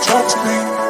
touch me.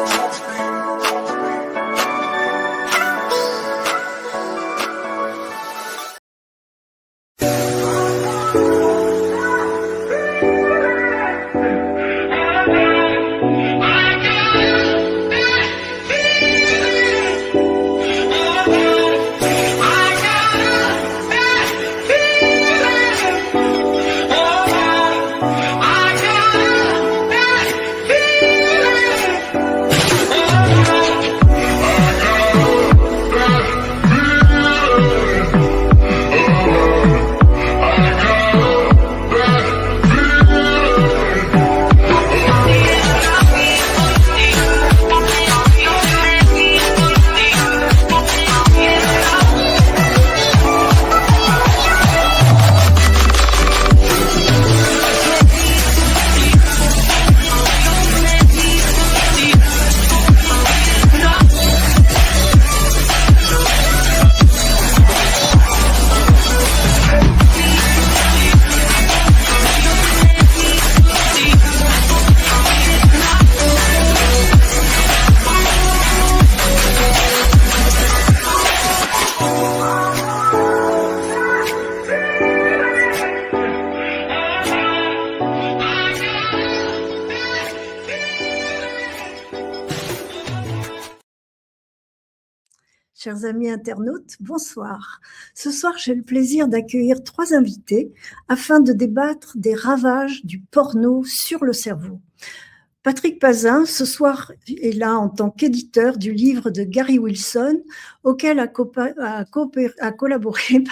Chers amis internautes, bonsoir. Ce soir, j'ai le plaisir d'accueillir 3 invités afin de débattre des ravages du porno sur le cerveau. Patrick Pazin, ce soir, est là en tant qu'éditeur du livre de Gary Wilson, auquel a collaboré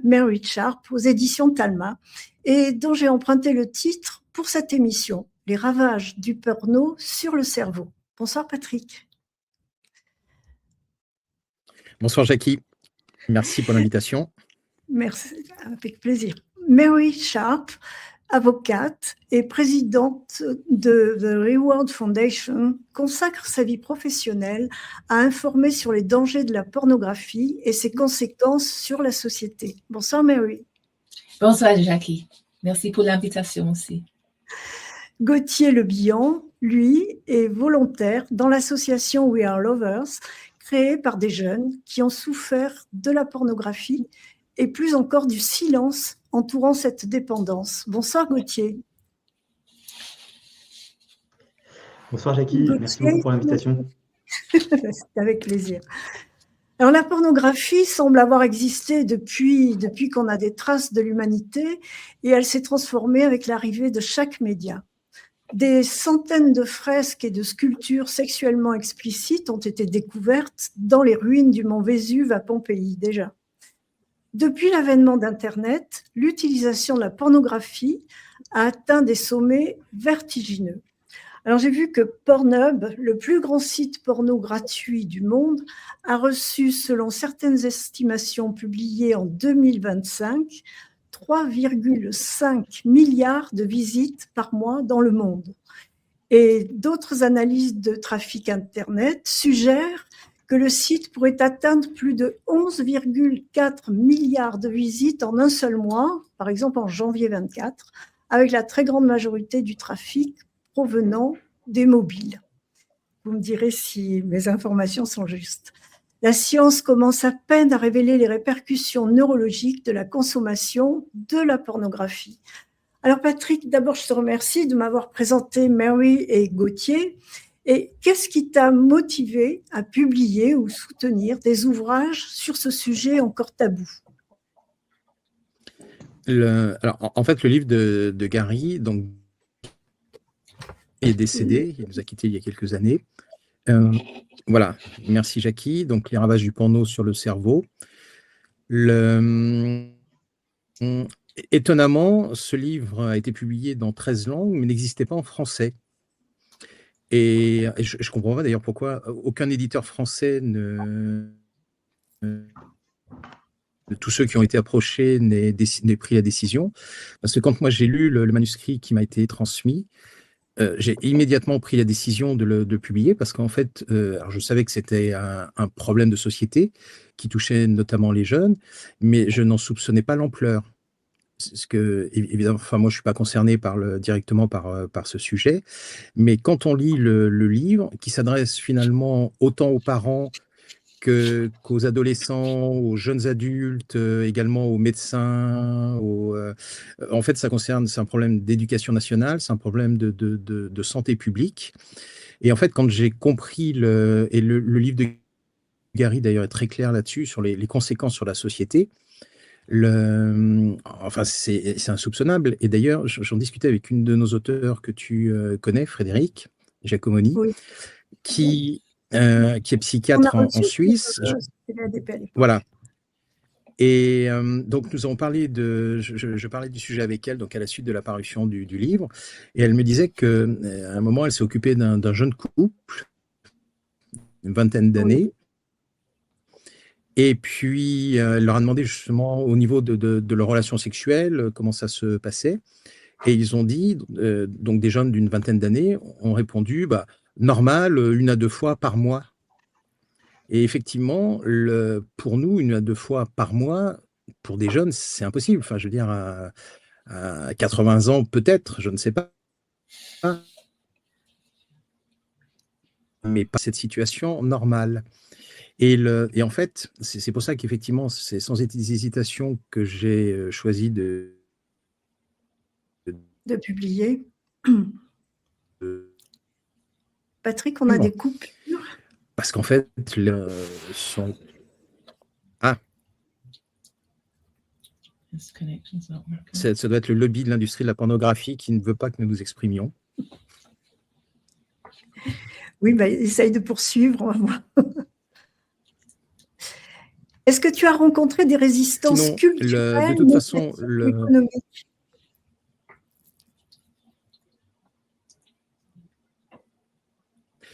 Mary Sharp aux éditions Talma, et dont j'ai emprunté le titre pour cette émission, Les ravages du porno sur le cerveau. Bonsoir Patrick. Bonsoir Jackie, merci pour l'invitation. Merci, avec plaisir. Mary Sharp, avocate et présidente de The Reward Foundation, consacre sa vie professionnelle à informer sur les dangers de la pornographie et ses conséquences sur la société. Bonsoir Mary. Bonsoir Jackie, merci pour l'invitation aussi. Gauthier Lebillon, lui, est volontaire dans l'association We Are Lovers, créée par des jeunes qui ont souffert de la pornographie et plus encore du silence entourant cette dépendance. Bonsoir Gauthier. Bonsoir Jackie, Gauthier, merci beaucoup pour l'invitation. C'est avec plaisir. Alors la pornographie semble avoir existé depuis qu'on a des traces de l'humanité et elle s'est transformée avec l'arrivée de chaque média. Des centaines de fresques et de sculptures sexuellement explicites ont été découvertes dans les ruines du mont Vésuve à Pompéi déjà. Depuis l'avènement d'Internet, l'utilisation de la pornographie a atteint des sommets vertigineux. Alors j'ai vu que Pornhub, le plus grand site porno gratuit du monde, a reçu, selon certaines estimations publiées en 2025, 3,5 milliards de visites par mois dans le monde. Et d'autres analyses de trafic Internet suggèrent que le site pourrait atteindre plus de 11,4 milliards de visites en un seul mois, par exemple en janvier 24, avec la très grande majorité du trafic provenant des mobiles. Vous me direz si mes informations sont justes. La science commence à peine à révéler les répercussions neurologiques de la consommation de la pornographie. Alors Patrick, d'abord je te remercie de m'avoir présenté Mary et Gauthier. Et qu'est-ce qui t'a motivé à publier ou soutenir des ouvrages sur ce sujet encore tabou ? Alors, en fait, le livre de Gary, donc, est décédé, il nous a quittés il y a quelques années. Voilà, merci Jackie. Donc, les ravages du porno sur le cerveau. Étonnamment, ce livre a été publié dans 13 langues, mais n'existait pas en français. Et je comprends pas d'ailleurs pourquoi aucun éditeur français de tous ceux qui ont été approchés n'ait pris la décision. Parce que quand moi j'ai lu le manuscrit qui m'a été transmis, j'ai immédiatement pris la décision de le publier parce qu'en fait, alors je savais que c'était un problème de société qui touchait notamment les jeunes, mais je n'en soupçonnais pas l'ampleur. ce que, évidemment, enfin, moi, je suis pas concerné directement par ce sujet, mais quand on lit le livre, qui s'adresse finalement autant aux parents qu'aux adolescents, aux jeunes adultes, également aux médecins, en fait, c'est un problème d'éducation nationale, c'est un problème de santé publique. Et en fait, quand j'ai compris le livre de Gary, d'ailleurs, est très clair là-dessus, sur les conséquences sur la société. Enfin, c'est insoupçonnable. Et d'ailleurs, j'en discutais avec une de nos auteurs que tu connais, Frédéric Giacomoni, Oui. qui est On a psychiatre en reçu Suisse. la DP à l'époque. Voilà. Et donc, nous avons parlé je parlais du sujet avec elle, donc à la suite de la parution du livre. Et elle me disait qu'à un moment, elle s'est occupée d'un jeune couple, une vingtaine d'années. Oui. Et puis, elle leur a demandé justement au niveau de leur relation sexuelle, comment ça se passait. Et ils ont dit, donc des jeunes d'une vingtaine d'années ont répondu, bah, normal, 1 à 2 fois par mois. Et effectivement, pour nous, 1 à 2 fois par mois, pour des jeunes, c'est impossible. Enfin, je veux dire, à 80 ans, peut-être, je ne sais pas. Mais pas cette situation normale. Et en fait, c'est pour ça qu'effectivement, c'est sans hésitation que j'ai choisi de De publier. Patrick, on a des coupures. parce qu'en fait, Ah, ça doit être le lobby de l'industrie de la pornographie qui ne veut pas que nous nous exprimions. Oui, bah, essaye de poursuivre, on va voir. Est-ce que tu as rencontré des résistances Sinon, culturelles, de toute façon, économiques?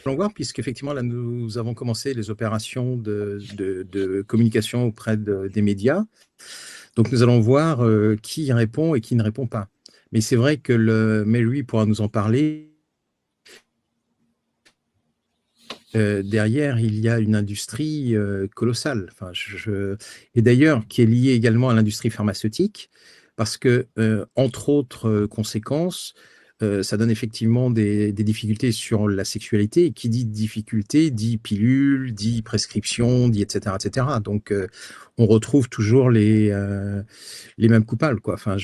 allons voir, puisqu'effectivement, là, nous avons commencé les opérations de communication auprès des médias. Donc, nous allons voir qui répond et qui ne répond pas. Mais c'est vrai que Mary pourra nous en parler. Derrière, il y a une industrie colossale. Enfin, et d'ailleurs, qui est liée également à l'industrie pharmaceutique, parce que, entre autres conséquences, ça donne effectivement des difficultés sur la sexualité. Et qui dit difficulté dit pilule, dit prescription, dit etc. etc. Donc, on retrouve toujours les mêmes coupables, quoi. Enfin,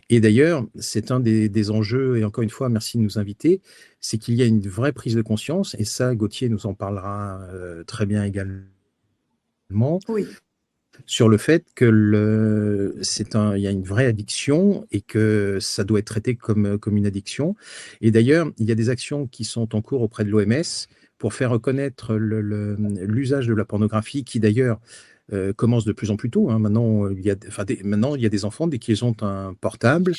Et d'ailleurs, c'est un des enjeux, et encore une fois, merci de nous inviter, c'est qu'il y a une vraie prise de conscience, et ça, Gauthier nous en parlera très bien également, Oui. sur le fait que il y a une vraie addiction et que ça doit être traité comme une addiction. Et d'ailleurs, il y a des actions qui sont en cours auprès de l'OMS pour faire reconnaître l'usage de la pornographie, qui d'ailleurs commence de plus en plus tôt, hein. Maintenant, maintenant, il y a des enfants, dès qu'ils ont un portable,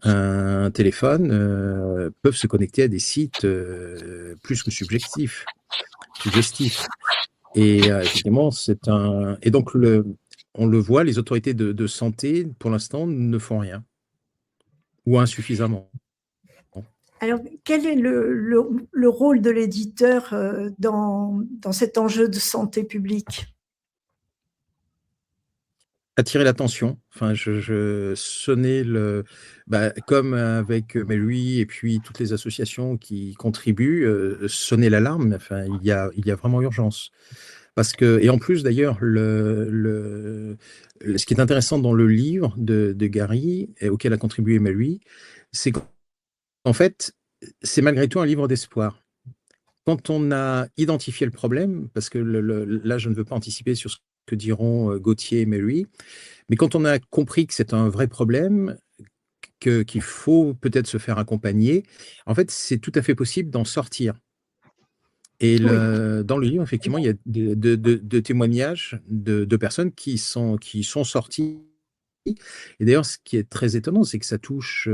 un téléphone, peuvent se connecter à des sites plus que suggestifs. Et effectivement, Et donc, on le voit, les autorités de santé, pour l'instant, ne font rien, ou insuffisamment. Alors, quel est le rôle de l'éditeur dans cet enjeu de santé publique? Attirer l'attention. Enfin, je sonnais comme avec Mary et puis toutes les associations qui contribuent, sonner l'alarme. Enfin, il y a vraiment urgence. Parce que, et en plus d'ailleurs, ce qui est intéressant dans le livre de Gary, et auquel a contribué Mary, c'est qu'en fait, c'est malgré tout un livre d'espoir. Quand on a identifié le problème, parce que là, je ne veux pas anticiper sur ce que diront Gauthier et Mary, mais quand on a compris que c'est un vrai problème, qu'il faut peut-être se faire accompagner, en fait, c'est tout à fait possible d'en sortir. Et Oui. dans le livre, effectivement, il y a de témoignages de personnes qui sont sorties. Et d'ailleurs, ce qui est très étonnant, c'est que ça touche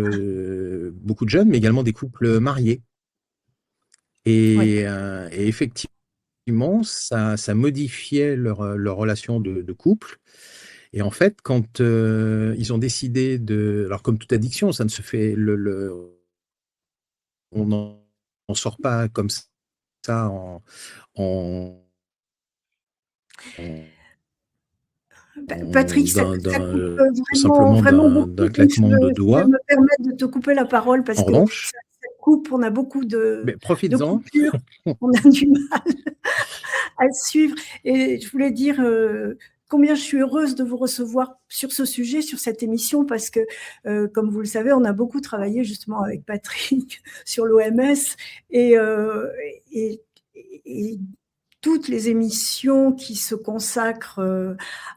beaucoup de jeunes, mais également des couples mariés. Oui. Et effectivement, ça modifiait leur relation de couple. Et en fait, quand ils ont décidé alors comme toute addiction, ça ne se fait, on n'en sort pas comme ça en Patrick, ça coupe simplement vraiment beaucoup. d'un claquement de doigts. Je me permettre de te couper la parole parce En que revanche, ça coupe, on a beaucoup de profites-en. coupures, on a du mal à suivre. Et je voulais dire combien je suis heureuse de vous recevoir sur ce sujet, sur cette émission, parce que, comme vous le savez, on a beaucoup travaillé justement avec Patrick sur l'OMS et toutes les émissions qui se consacrent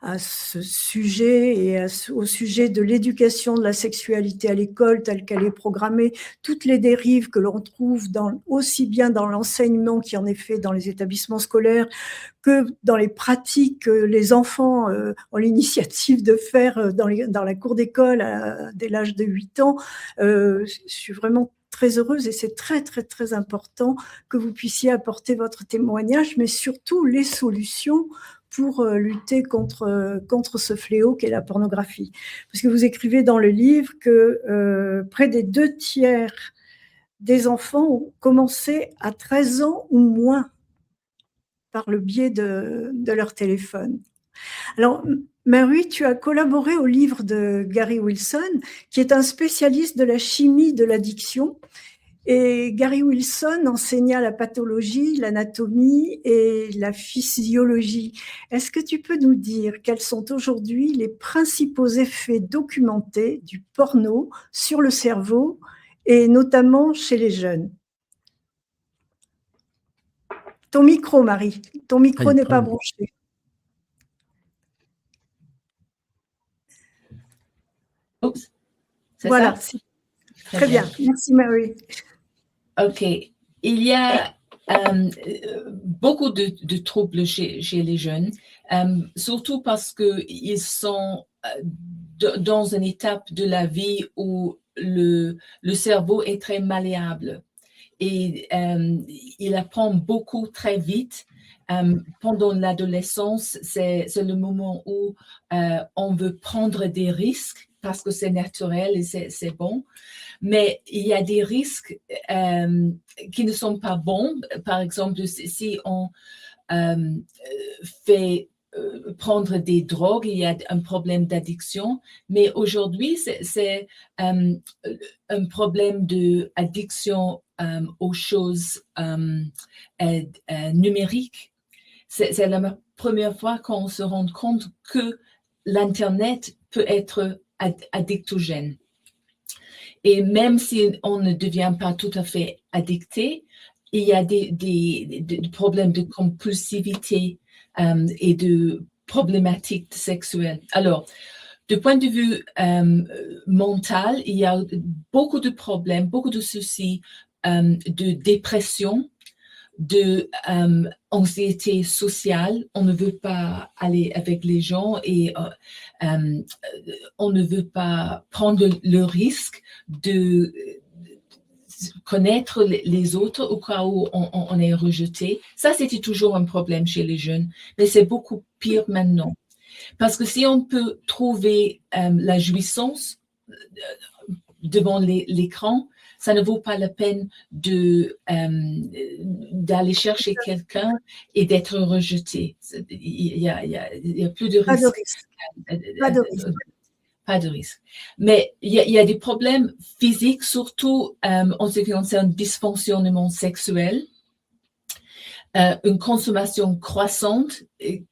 à ce sujet et au sujet de l'éducation de la sexualité à l'école telle qu'elle est programmée, toutes les dérives que l'on trouve aussi bien dans l'enseignement qui en est fait dans les établissements scolaires que dans les pratiques que les enfants ont l'initiative de faire dans la cour d'école dès l'âge de 8 ans. Je suis vraiment très heureuse et c'est très, très, très important que vous puissiez apporter votre témoignage, mais surtout les solutions pour lutter contre ce fléau qu'est la pornographie. Parce que vous écrivez dans le livre que près des 2/3 des enfants ont commencé à 13 ans ou moins par le biais de leur téléphone. Alors, Marie, tu as collaboré au livre de Gary Wilson, qui est un spécialiste de la chimie de l'addiction. Et Gary Wilson enseigna la pathologie, l'anatomie et la physiologie. Est-ce que tu peux nous dire quels sont aujourd'hui les principaux effets documentés du porno sur le cerveau et notamment chez les jeunes? Ton micro, Marie. Ton micro n'est pas branché. Oups. Voilà. Très bien. Merci, Marie. OK. Il y a beaucoup de troubles chez les jeunes, surtout parce qu'ils sont dans une étape de la vie où le cerveau est très malléable et il apprend beaucoup très vite. Pendant l'adolescence, c'est le moment où on veut prendre des risques parce que c'est naturel et c'est bon. Mais il y a des risques qui ne sont pas bons. Par exemple, si on fait prendre des drogues, il y a un problème d'addiction. Mais aujourd'hui, c'est un problème d'addiction aux choses numériques. C'est la première fois qu'on se rend compte que l'Internet peut être addictogène. Et même si on ne devient pas tout à fait addicté, il y a des problèmes de compulsivité et de problématiques sexuelles. Alors, du point de vue mental, il y a beaucoup de problèmes, beaucoup de soucis de dépression, de anxiété sociale. On ne veut pas aller avec les gens et on ne veut pas prendre le risque de connaître les autres au cas où on est rejeté. Ça, c'était toujours un problème chez les jeunes, mais c'est beaucoup pire maintenant. Parce que si on peut trouver la jouissance devant l'écran, ça ne vaut pas la peine d'aller chercher quelqu'un et d'être rejeté. Il y a plus de risque. Pas de risque. Mais il y a des problèmes physiques, surtout en ce qui concerne le dysfonctionnement sexuel. Une consommation croissante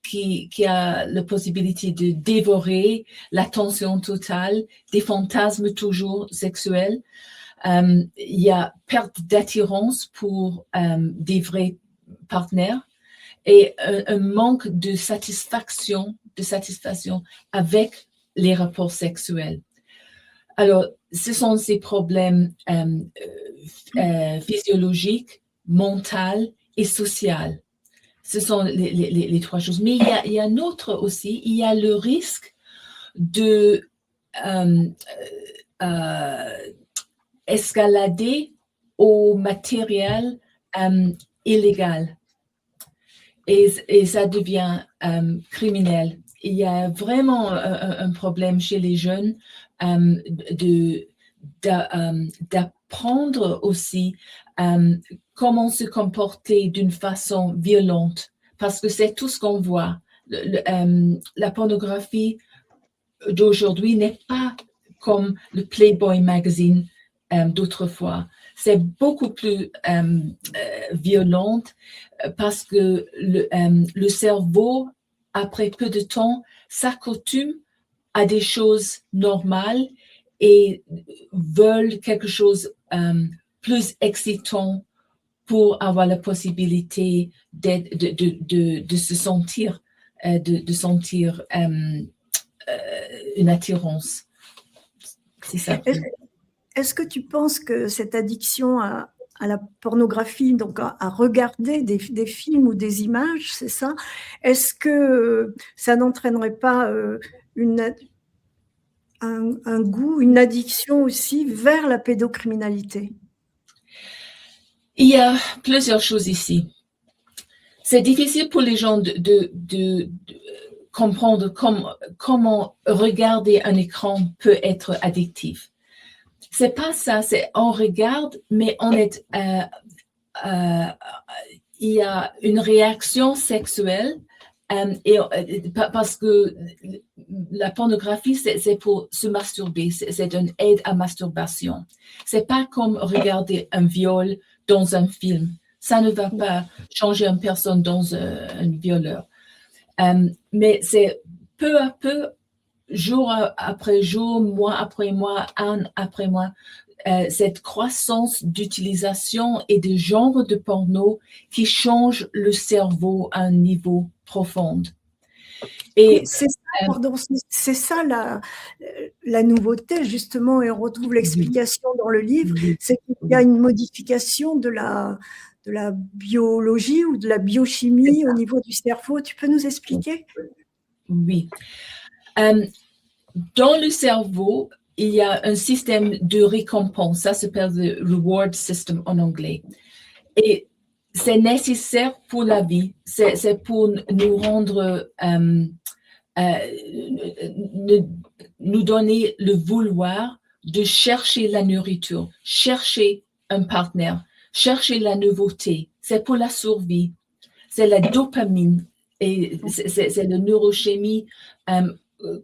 qui a la possibilité de dévorer l'attention totale, des fantasmes toujours sexuels. Il y a perte d'attirance pour des vrais partenaires et un manque de satisfaction avec les rapports sexuels. Alors, ce sont ces problèmes physiologiques, mentaux et social. Ce sont les trois choses. Mais il y a un autre aussi, il y a le risque de escalader au matériel illégal. Et ça devient criminel. Il y a vraiment un problème chez les jeunes d'apprendre aussi comment se comporter d'une façon violente, parce que c'est tout ce qu'on voit, la pornographie d'aujourd'hui n'est pas comme le Playboy magazine d'autrefois. C'est beaucoup plus violente parce que le cerveau, après peu de temps, s'accoutume à des choses normales et veulent quelque chose plus excitant pour avoir la possibilité de se sentir, une attirance. C'est ça. Est-ce que tu penses que cette addiction à la pornographie, donc à regarder des films ou des images, c'est ça? Est-ce que ça n'entraînerait pas un goût, une addiction aussi vers la pédocriminalité? Il y a plusieurs choses ici. C'est difficile pour les gens de comprendre comment regarder un écran peut être addictif. C'est pas ça, c'est on regarde, mais il y a une réaction sexuelle parce que la pornographie, c'est pour se masturber, c'est une aide à masturbation. C'est pas comme regarder un viol dans un film. Ça ne va pas changer une personne dans un violeur. Mais c'est peu à peu, jour après jour, mois après mois, an après mois, cette croissance d'utilisation et de genres de porno qui change le cerveau à un niveau profond. Et c'est ça la nouveauté, justement, et on retrouve l'explication dans le livre, c'est qu'il y a une modification de la biologie ou de la biochimie au niveau du cerveau. Tu peux nous expliquer? Oui. Dans le cerveau, il y a un système de récompense, ça s'appelle le reward system en anglais. Et c'est nécessaire pour la vie, c'est pour nous rendre, nous donner le vouloir de chercher la nourriture, chercher un partenaire, chercher la nouveauté. C'est pour la survie. C'est la dopamine et c'est la neurochimie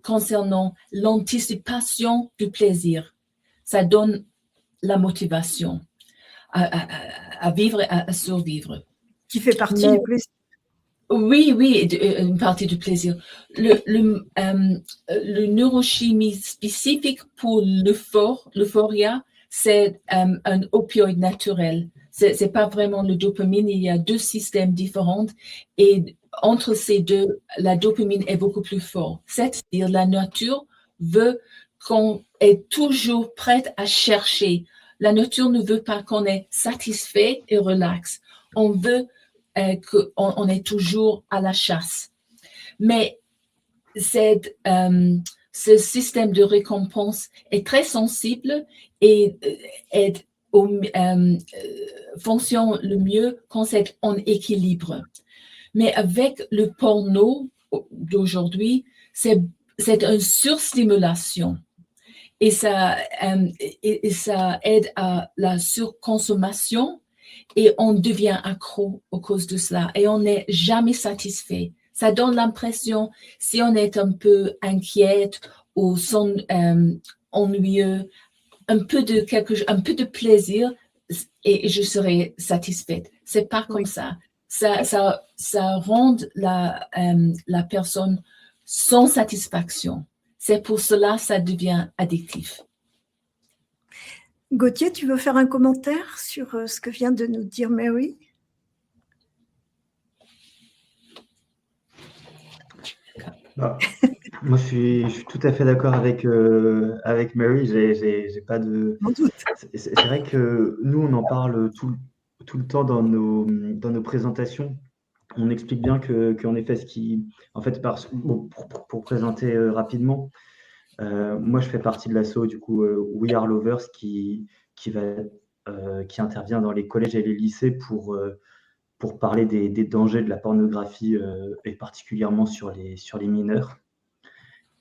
concernant l'anticipation du plaisir. Ça donne la motivation à vivre et à survivre. Qui fait partie du plaisir. Oui, une partie du plaisir. Le neurochimie spécifique pour l'euphoria, c'est un opioïde naturel. C'est pas vraiment le dopamine, il y a deux systèmes différents et entre ces deux, la dopamine est beaucoup plus forte. C'est-à-dire la nature veut qu'on est toujours prête à chercher. La nature ne veut pas qu'on est satisfait et relax. On veut qu'on est toujours à la chasse. Mais ce système de récompense est très sensible et fonctionne le mieux quand c'est en équilibre. Mais avec le porno d'aujourd'hui, c'est une surstimulation et ça aide à la surconsommation et on devient accro à cause de cela et on n'est jamais satisfait. Ça donne l'impression, si on est un peu inquiète ou ennuyeux, un peu de plaisir et je serai satisfaite. C'est pas comme ça. Ça rend la personne sans satisfaction. C'est pour cela que ça devient addictif. Gauthier, tu veux faire un commentaire sur ce que vient de nous dire Mary? Moi, je suis tout à fait d'accord avec Mary. J'ai pas de. C'est vrai que nous, on en parle tout le temps dans nos présentations. On explique bien qu'en effet, pour présenter rapidement, moi, je fais partie de l'asso du coup We Are Lovers qui intervient dans les collèges et les lycées pour parler des dangers de la pornographie et particulièrement sur les mineurs.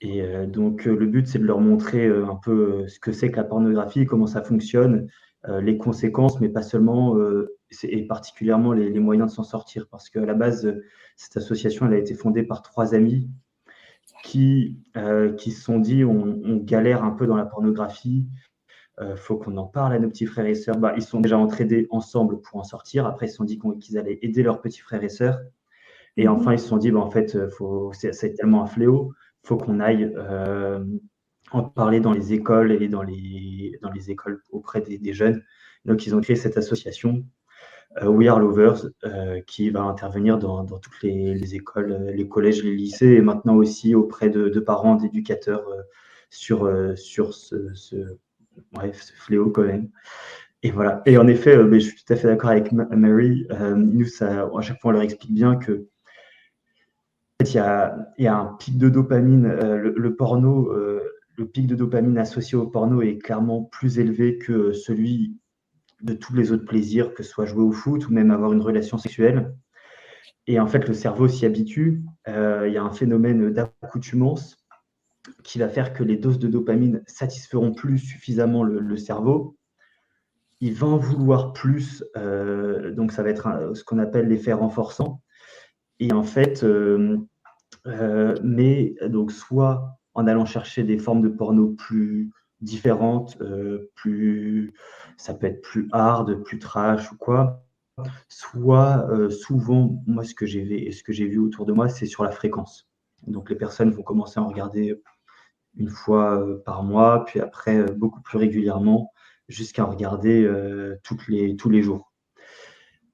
Et donc, le but, c'est de leur montrer un peu ce que c'est que la pornographie, comment ça fonctionne les conséquences, mais pas seulement, et particulièrement les moyens de s'en sortir. Parce qu'à la base, cette association, elle a été fondée par 3 amis qui se sont dit, on galère un peu dans la pornographie, faut qu'on en parle à nos petits frères et sœurs. Bah, ils sont déjà entraînés ensemble pour en sortir. Après, ils se sont dit qu'ils allaient aider leurs petits frères et sœurs. Et enfin, ils se sont dit, bah, en fait, c'est tellement un fléau, il faut qu'on aille en parler dans les écoles et dans les écoles auprès des jeunes. Donc, ils ont créé cette association, We Are Lovers, qui va intervenir dans toutes les écoles, les collèges, les lycées, et maintenant aussi auprès de parents, d'éducateurs sur ce fléau quand même. Et voilà. Et en effet, je suis tout à fait d'accord avec Mary. Nous, à chaque fois, on leur explique bien que en fait, il y a un pic de dopamine. Le porno, le pic de dopamine associé au porno est clairement plus élevé que celui de tous les autres plaisirs, que ce soit jouer au foot ou même avoir une relation sexuelle. Et en fait, le cerveau s'y habitue. Il y a un phénomène d'accoutumance qui va faire que les doses de dopamine satisferont plus suffisamment le cerveau. Il va en vouloir plus, donc ça va être ce qu'on appelle l'effet renforçant. Et en fait, mais donc soit en allant chercher des formes de porno plus différentes, ça peut être plus hard, plus trash ou quoi, soit souvent, moi ce que j'ai vu autour de moi, c'est sur la fréquence. Donc les personnes vont commencer à en regarder une fois par mois, puis après beaucoup plus régulièrement, jusqu'à en regarder tous les jours.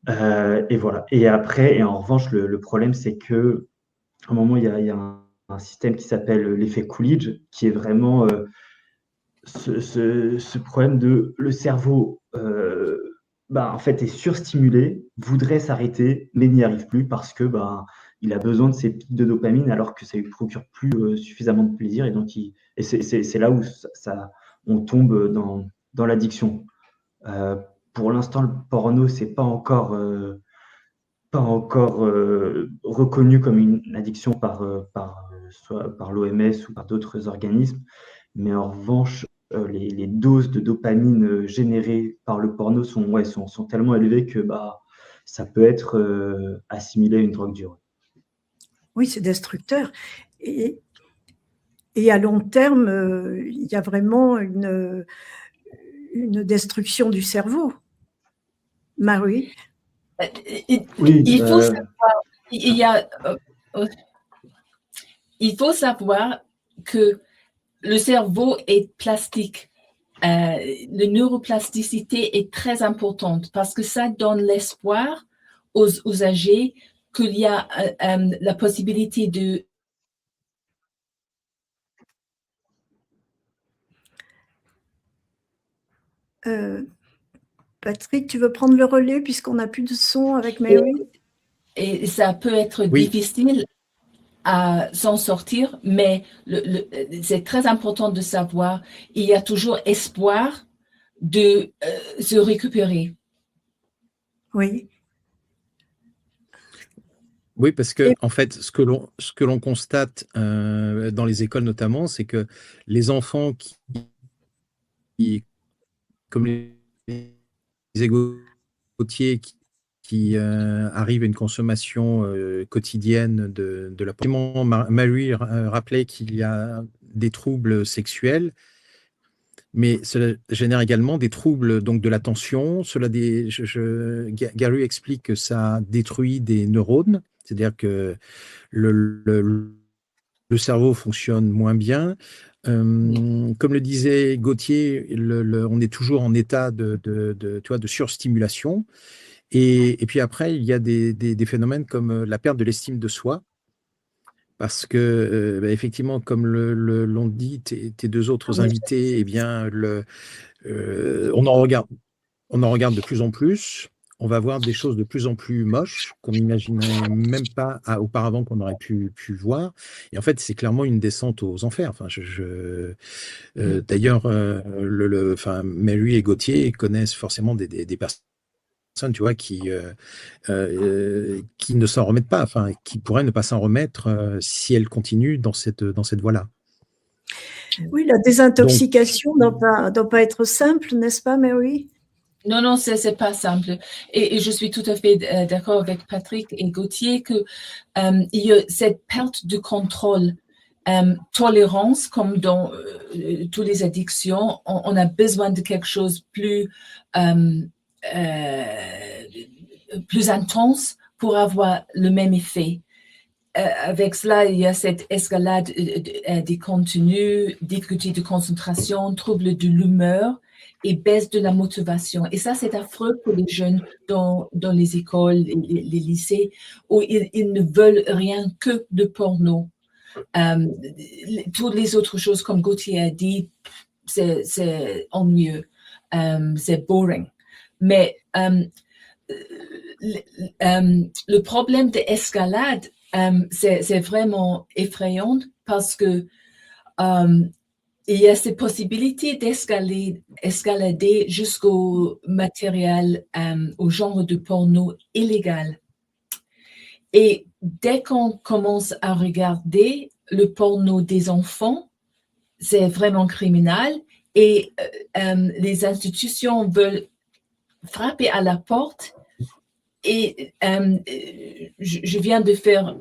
Et voilà. Et après, et en revanche, le problème, c'est que à un moment, il y a un système qui s'appelle l'effet Coolidge, qui est vraiment ce problème de le cerveau, en fait, est surstimulé, voudrait s'arrêter, mais n'y arrive plus parce que il a besoin de ces pics de dopamine alors que ça lui procure plus suffisamment de plaisir. Et donc, c'est là où on tombe dans l'addiction. Pour l'instant, le porno, c'est pas encore reconnu comme une addiction soit par l'OMS ou par d'autres organismes. Mais en revanche, les doses de dopamine générées par le porno sont tellement élevées que ça peut être assimilé à une drogue dure. Oui, c'est destructeur. Et à long terme, il y a vraiment une destruction du cerveau. Marie? Oui, il faut savoir, il faut savoir que le cerveau est plastique. La neuroplasticité est très importante parce que ça donne l'espoir aux âgés qu'il y a la possibilité de... Patrick, tu veux prendre le relais puisqu'on n'a plus de son avec Mary? Et ça peut être difficile à s'en sortir, mais c'est très important de savoir il y a toujours espoir de se récupérer. Oui, parce que en fait, ce que l'on constate dans les écoles notamment, c'est que les enfants qui comme les Gauthier, qui arrivent à une consommation quotidienne de la porno. Mary rappelait qu'il y a des troubles sexuels, mais cela génère également des troubles donc de l'attention. Gary explique que ça détruit des neurones, c'est-à-dire que le cerveau fonctionne moins bien. Comme le disait Gauthier, on est toujours en état de surstimulation. Et puis après, il y a des phénomènes comme la perte de l'estime de soi. Parce que, effectivement, comme l'ont dit tes deux autres invités, eh bien, on en regarde de plus en plus. On va voir des choses de plus en plus moches qu'on n'imaginait même pas auparavant qu'on aurait pu voir. Et en fait, c'est clairement une descente aux enfers. Enfin, d'ailleurs, Mary et Gauthier connaissent forcément des personnes, tu vois, qui ne s'en remettent pas, enfin, qui pourraient ne pas s'en remettre si elles continuent dans cette voie-là. Oui, la désintoxication ne doit pas être simple, n'est-ce pas, Mary? Non, c'est pas simple. Et je suis tout à fait d'accord avec Patrick et Gauthier que il y a cette perte de contrôle, tolérance, comme dans toutes les addictions, on a besoin de quelque chose plus intense pour avoir le même effet. Avec cela, il y a cette escalade des contenus, difficultés de concentration, troubles de l'humeur et baisse de la motivation. Et ça, c'est affreux pour les jeunes dans les écoles, les lycées, où ils ne veulent rien que de porno. Toutes les autres choses, comme Gauthier a dit, c'est ennuyeux, c'est boring. Mais le problème d'escalade, c'est vraiment effrayant parce que il y a ces possibilités d'escalader jusqu'au matériel, au genre de porno illégal. Et dès qu'on commence à regarder le porno des enfants, c'est vraiment criminel et les institutions veulent frapper à la porte. Et je viens de faire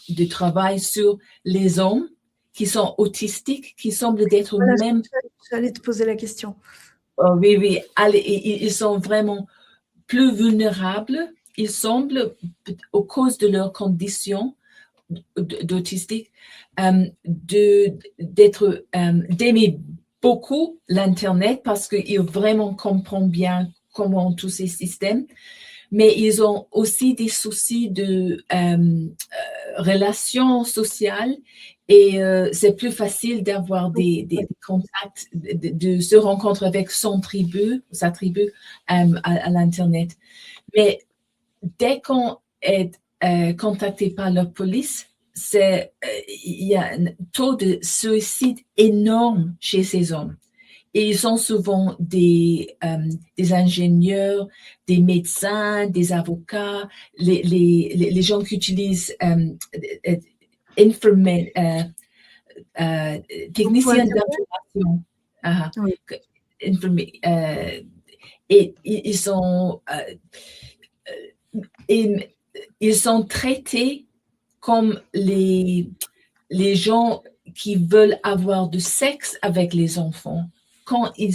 du travail sur les hommes qui sont autistiques, qui semblent être Voilà, même... J'allais te poser la question. Oh, oui, ils sont vraiment plus vulnérables, ils semblent, à cause de leur condition d'autistique, d'aimer beaucoup l'Internet parce qu'ils vraiment comprennent bien comment tous ces systèmes, mais ils ont aussi des soucis de relations sociales et c'est plus facile d'avoir des contacts, de se rencontrer avec sa tribu à l'Internet. Mais dès qu'on est contacté par la police, il y a un taux de suicide énorme chez ces hommes. Et ils sont souvent des ingénieurs, des médecins, des avocats, les gens qui utilisent techniciens d'information. Oui. Et ils sont traités comme les gens qui veulent avoir du sexe avec les enfants. Quand ils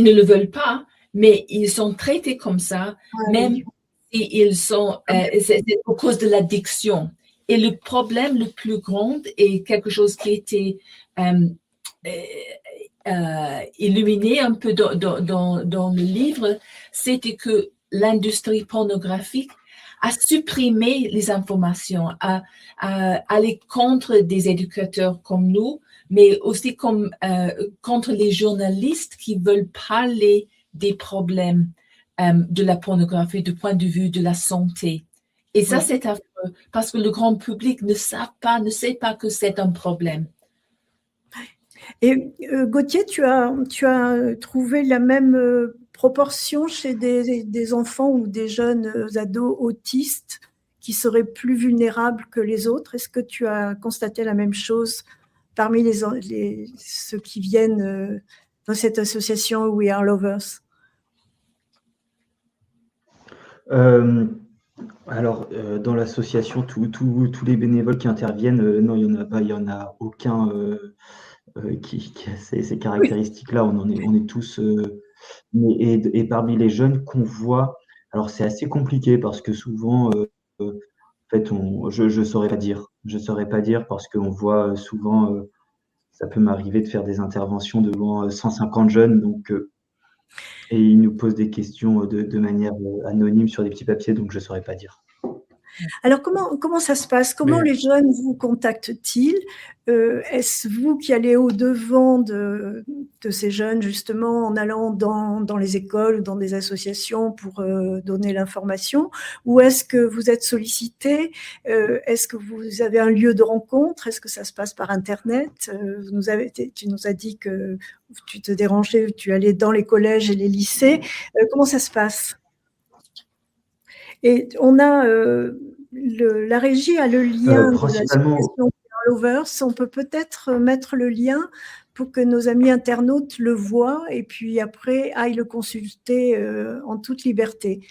ne le veulent pas, mais ils sont traités comme ça, même si ils sont, c'est à cause de l'addiction. Et le problème le plus grand et quelque chose qui était illuminé un peu dans le livre, c'était que l'industrie pornographique a supprimé les informations, à aller contre des éducateurs comme nous, mais aussi contre les journalistes qui veulent parler des problèmes de la pornographie du point de vue de la santé. Et ça, c'est affreux, parce que le grand public ne sait pas que c'est un problème. Et Gauthier, tu as trouvé la même proportion chez des enfants ou des jeunes ados autistes qui seraient plus vulnérables que les autres? Est-ce que tu as constaté la même chose parmi ceux qui viennent dans cette association We Are Lovers? Alors, dans l'association, tous les bénévoles qui interviennent, non, il n'y en a aucun qui a ces caractéristiques-là. On est tous... et parmi les jeunes qu'on voit, alors c'est assez compliqué parce que souvent, en fait, je saurais pas dire. Je saurais pas dire parce qu'on voit souvent, ça peut m'arriver de faire des interventions devant 150 jeunes, donc et ils nous posent des questions de manière anonyme sur des petits papiers, donc je saurais pas dire. Alors, comment ça se passe? Comment les jeunes vous contactent-ils? Est-ce vous qui allez au-devant de ces jeunes, justement, en allant dans les écoles ou dans des associations pour donner l'information? Ou est-ce que vous êtes sollicité? Est-ce que vous avez un lieu de rencontre? Est-ce que ça se passe par Internet? Tu nous as dit que tu te dérangeais, tu allais dans les collèges et les lycées. Comment ça se passe? Et on a la régie a le lien de l'association Lovers. On peut peut-être mettre le lien pour que nos amis internautes le voient et puis après aillent le consulter en toute liberté.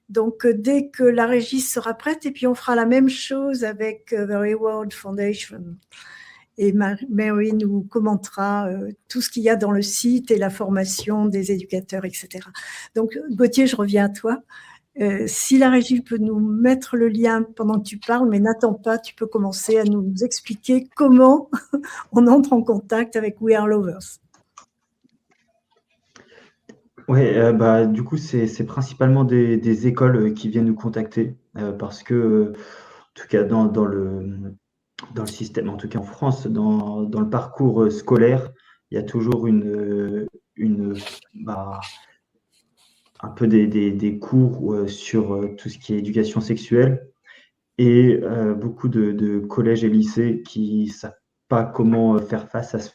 Donc, dès que la régie sera prête, et puis on fera la même chose avec The Reward Foundation. Et Mary nous commentera tout ce qu'il y a dans le site et la formation des éducateurs, etc. Donc, Gauthier, je reviens à toi. Si la régie peut nous mettre le lien pendant que tu parles, mais n'attends pas, tu peux commencer à nous expliquer comment on entre en contact avec We Are Lovers. Oui, du coup, c'est principalement des écoles qui viennent nous contacter parce que, en tout cas, dans le système, en tout cas en France, dans le parcours scolaire, il y a toujours un peu des cours sur tout ce qui est éducation sexuelle et beaucoup de collèges et lycées qui ne savent pas comment faire face à ce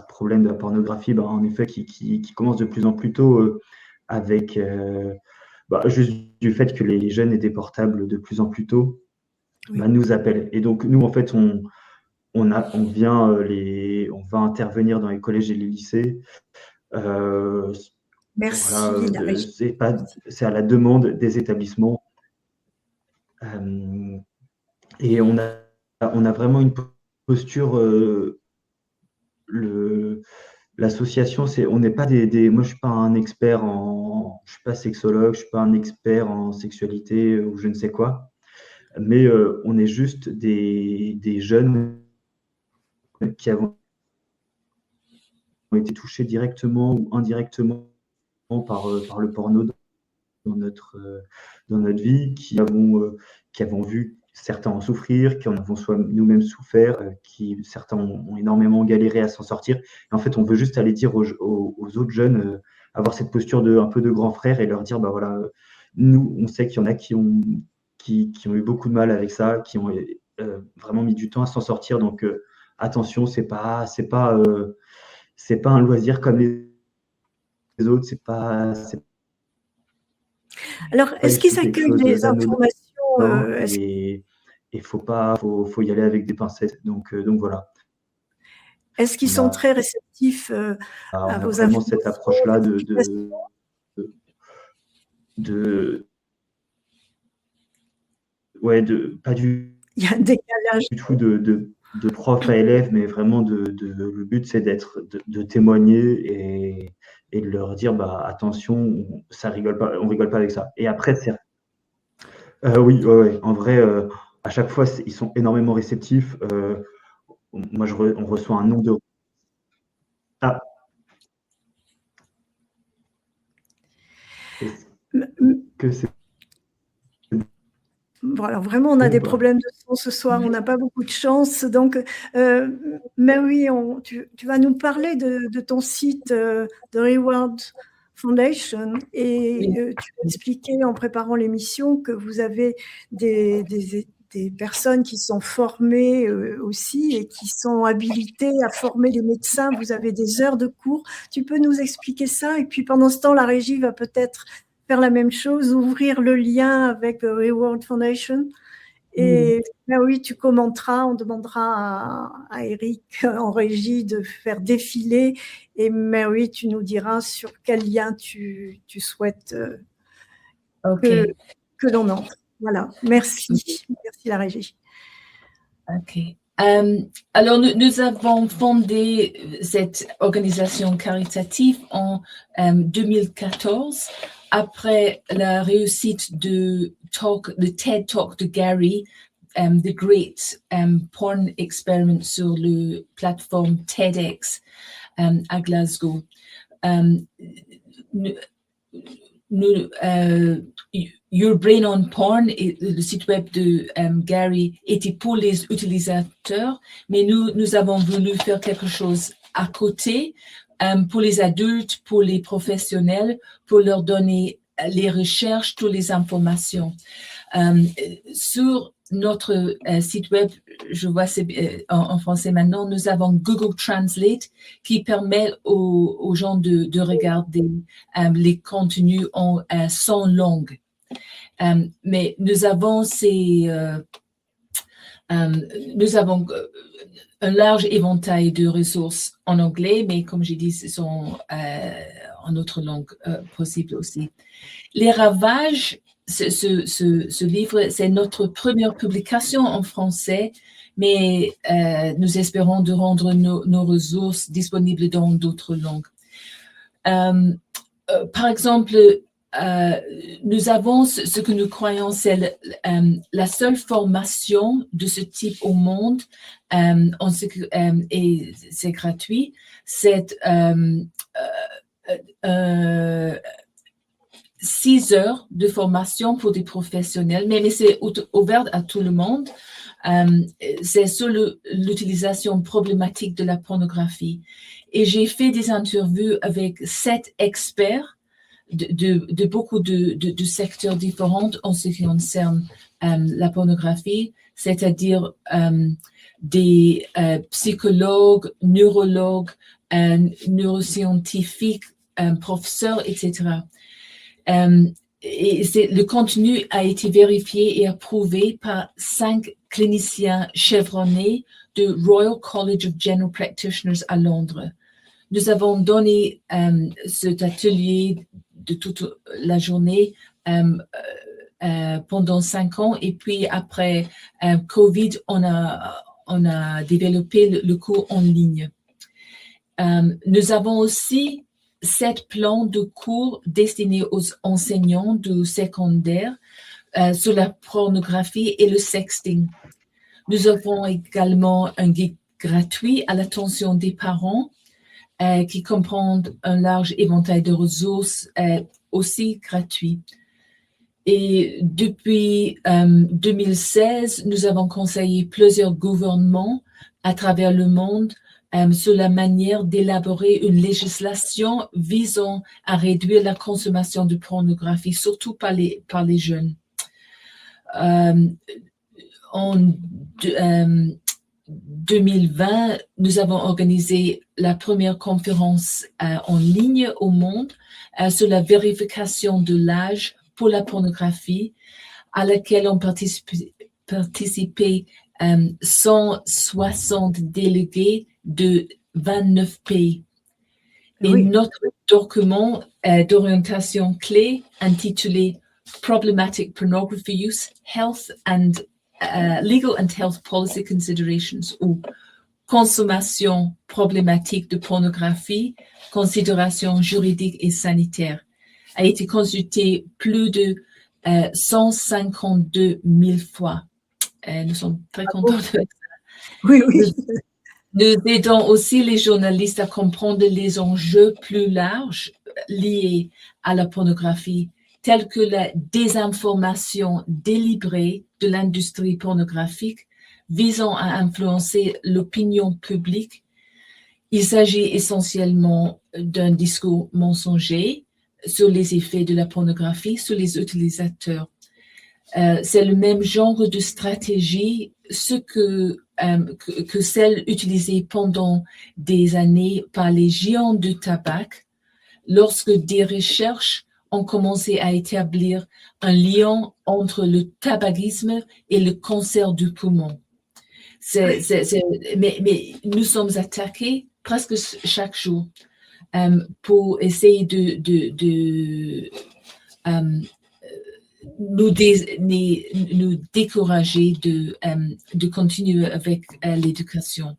problème de la pornographie, en effet, qui commence de plus en plus tôt avec juste du fait que les jeunes aient des portables de plus en plus tôt, Oui. nous appellent. Et donc, nous, en fait, on va intervenir dans les collèges et les lycées. Merci, la Voilà, régie. c'est à la demande des établissements. Et on a vraiment une posture. L'association, on n'est pas moi, je suis pas un expert je suis pas sexologue, je suis pas un expert en sexualité ou je ne sais quoi, mais on est juste des jeunes qui avons été touchés directement ou indirectement par le porno dans notre vie, qui avons vu certains en souffrir, qui en avons soit nous-mêmes souffert, certains ont énormément galéré à s'en sortir. Et en fait, on veut juste aller dire aux autres jeunes, avoir cette posture un peu de grand frère et leur dire, voilà, nous, on sait qu'il y en a qui ont eu beaucoup de mal avec ça, qui ont vraiment mis du temps à s'en sortir. Donc, attention, c'est pas un loisir comme les autres, c'est pas Alors, est-ce qu'ils accueillent des informations et il faut y aller avec des pincettes. Donc voilà. Est-ce qu'ils sont très réceptifs à vos vraiment cette approche-là pas du Il y a un décalage. tout de prof à élève, mais vraiment le but, c'est de témoigner et de leur dire, attention, ça rigole pas, on rigole pas avec ça. Et après, oui, ouais, en vrai, à chaque fois, ils sont énormément réceptifs. Moi, on reçoit un nombre de... Ah. Que c'est... Bon, alors vraiment, on a des problèmes de son ce soir, on n'a pas beaucoup de chance. Donc, Mary, tu vas nous parler de ton site The Reward Foundation et tu as expliqué en préparant l'émission que vous avez des personnes qui sont formées aussi et qui sont habilitées à former les médecins. Vous avez des heures de cours. Tu peux nous expliquer ça? Et puis pendant ce temps, la régie va peut-être faire la même chose, ouvrir le lien avec Reward Foundation. Et oui, tu commenteras, on demandera à Eric en régie de faire défiler. Et Mary, tu nous diras sur quel lien tu souhaites que l'on entre. Voilà, merci. Merci la régie. OK. Alors, nous avons fondé cette organisation caritative en 2014, après la réussite le TED Talk de Gary, The Great Porn Experiment sur la plateforme TEDx à Glasgow. Your Brain on Porn, le site web de Gary, était pour les utilisateurs, mais nous avons voulu faire quelque chose à côté pour les adultes, pour les professionnels, pour leur donner les recherches, toutes les informations. Sur notre site web, je vois en français maintenant, nous avons Google Translate qui permet aux gens de regarder les contenus en son langue. Mais nous avons Nous avons un large éventail de ressources en anglais, mais comme j'ai dit, ce sont en autre langue possible aussi. Les ravages, ce livre, c'est notre première publication en français, mais nous espérons de rendre nos ressources disponibles dans d'autres langues. Par exemple, nous avons ce que nous croyons, c'est la seule formation de ce type au monde, et c'est gratuit, c'est 6 heures de formation pour des professionnels, mais c'est ouvert à tout le monde. C'est sur l'utilisation problématique de la pornographie. Et j'ai fait des interviews avec 7 experts de beaucoup de secteurs différents en ce qui concerne la pornographie, c'est-à-dire des psychologues, neurologues, neuroscientifiques, professeurs, etc. Et le contenu a été vérifié et approuvé par 5 cliniciens chevronnés du Royal College of General Practitioners à Londres. Nous avons donné cet atelier de toute la journée pendant 5 ans, et puis après Covid, on a développé le cours en ligne. Nous avons aussi 7 plans de cours destinés aux enseignants du secondaire sur la pornographie et le sexting. Nous avons également un guide gratuit à l'attention des parents qui comprend un large éventail de ressources aussi gratuits. Et depuis 2016, nous avons conseillé plusieurs gouvernements à travers le monde sur la manière d'élaborer une législation visant à réduire la consommation de pornographie, surtout par les jeunes. En 2020, nous avons organisé la première conférence en ligne au monde sur la vérification de l'âge pour la pornographie, à laquelle ont participé 160 délégués de 29 pays. Et oui. Notre document d'orientation clé intitulé Problematic Pornography Use, Health and Legal and Health Policy Considerations, ou consommation problématique de pornographie, considérations juridiques et sanitaires, a été consulté plus de 152 000 fois. Nous sommes très contents de ça. Oui, oui. Nous aidons aussi les journalistes à comprendre les enjeux plus larges liés à la pornographie, tels que la désinformation délibérée de l'industrie pornographique visant à influencer l'opinion publique. Il s'agit essentiellement d'un discours mensonger sur les effets de la pornographie sur les utilisateurs. C'est le même genre de stratégie que celle utilisée pendant des années par les géants de tabac lorsque des recherches ont commencé à établir un lien entre le tabagisme et le cancer du poumon. Mais nous sommes attaqués presque chaque jour pour essayer de nous décourager de continuer avec l'éducation.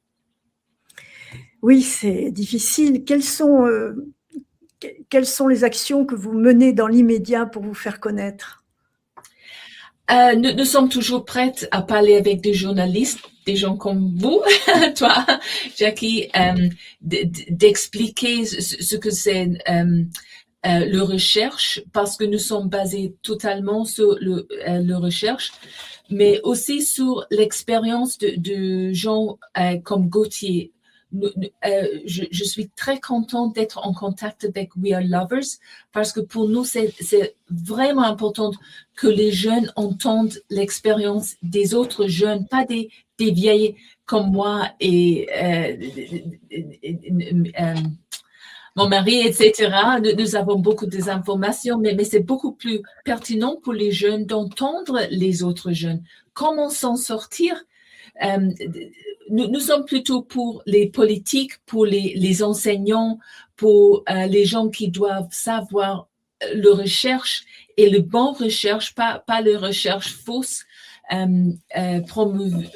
Oui, c'est difficile. Quelles sont les actions que vous menez dans l'immédiat pour vous faire connaître? Nous sommes toujours prêtes à parler avec des journalistes, des gens comme vous, toi, Jackie, d'expliquer ce que c'est le recherche, parce que nous sommes basés totalement sur le recherche, mais aussi sur l'expérience de gens comme Gauthier. Je suis très contente d'être en contact avec We Are Lovers, parce que pour nous, c'est vraiment important que les jeunes entendent l'expérience des autres jeunes, pas des vieilles comme moi et mon mari, etc. Nous avons beaucoup d'informations, mais c'est beaucoup plus pertinent pour les jeunes d'entendre les autres jeunes. Comment s'en sortir nous sommes plutôt pour les politiques, pour les enseignants, pour les gens qui doivent savoir le recherche et le bon recherche, pas les recherches fausses promues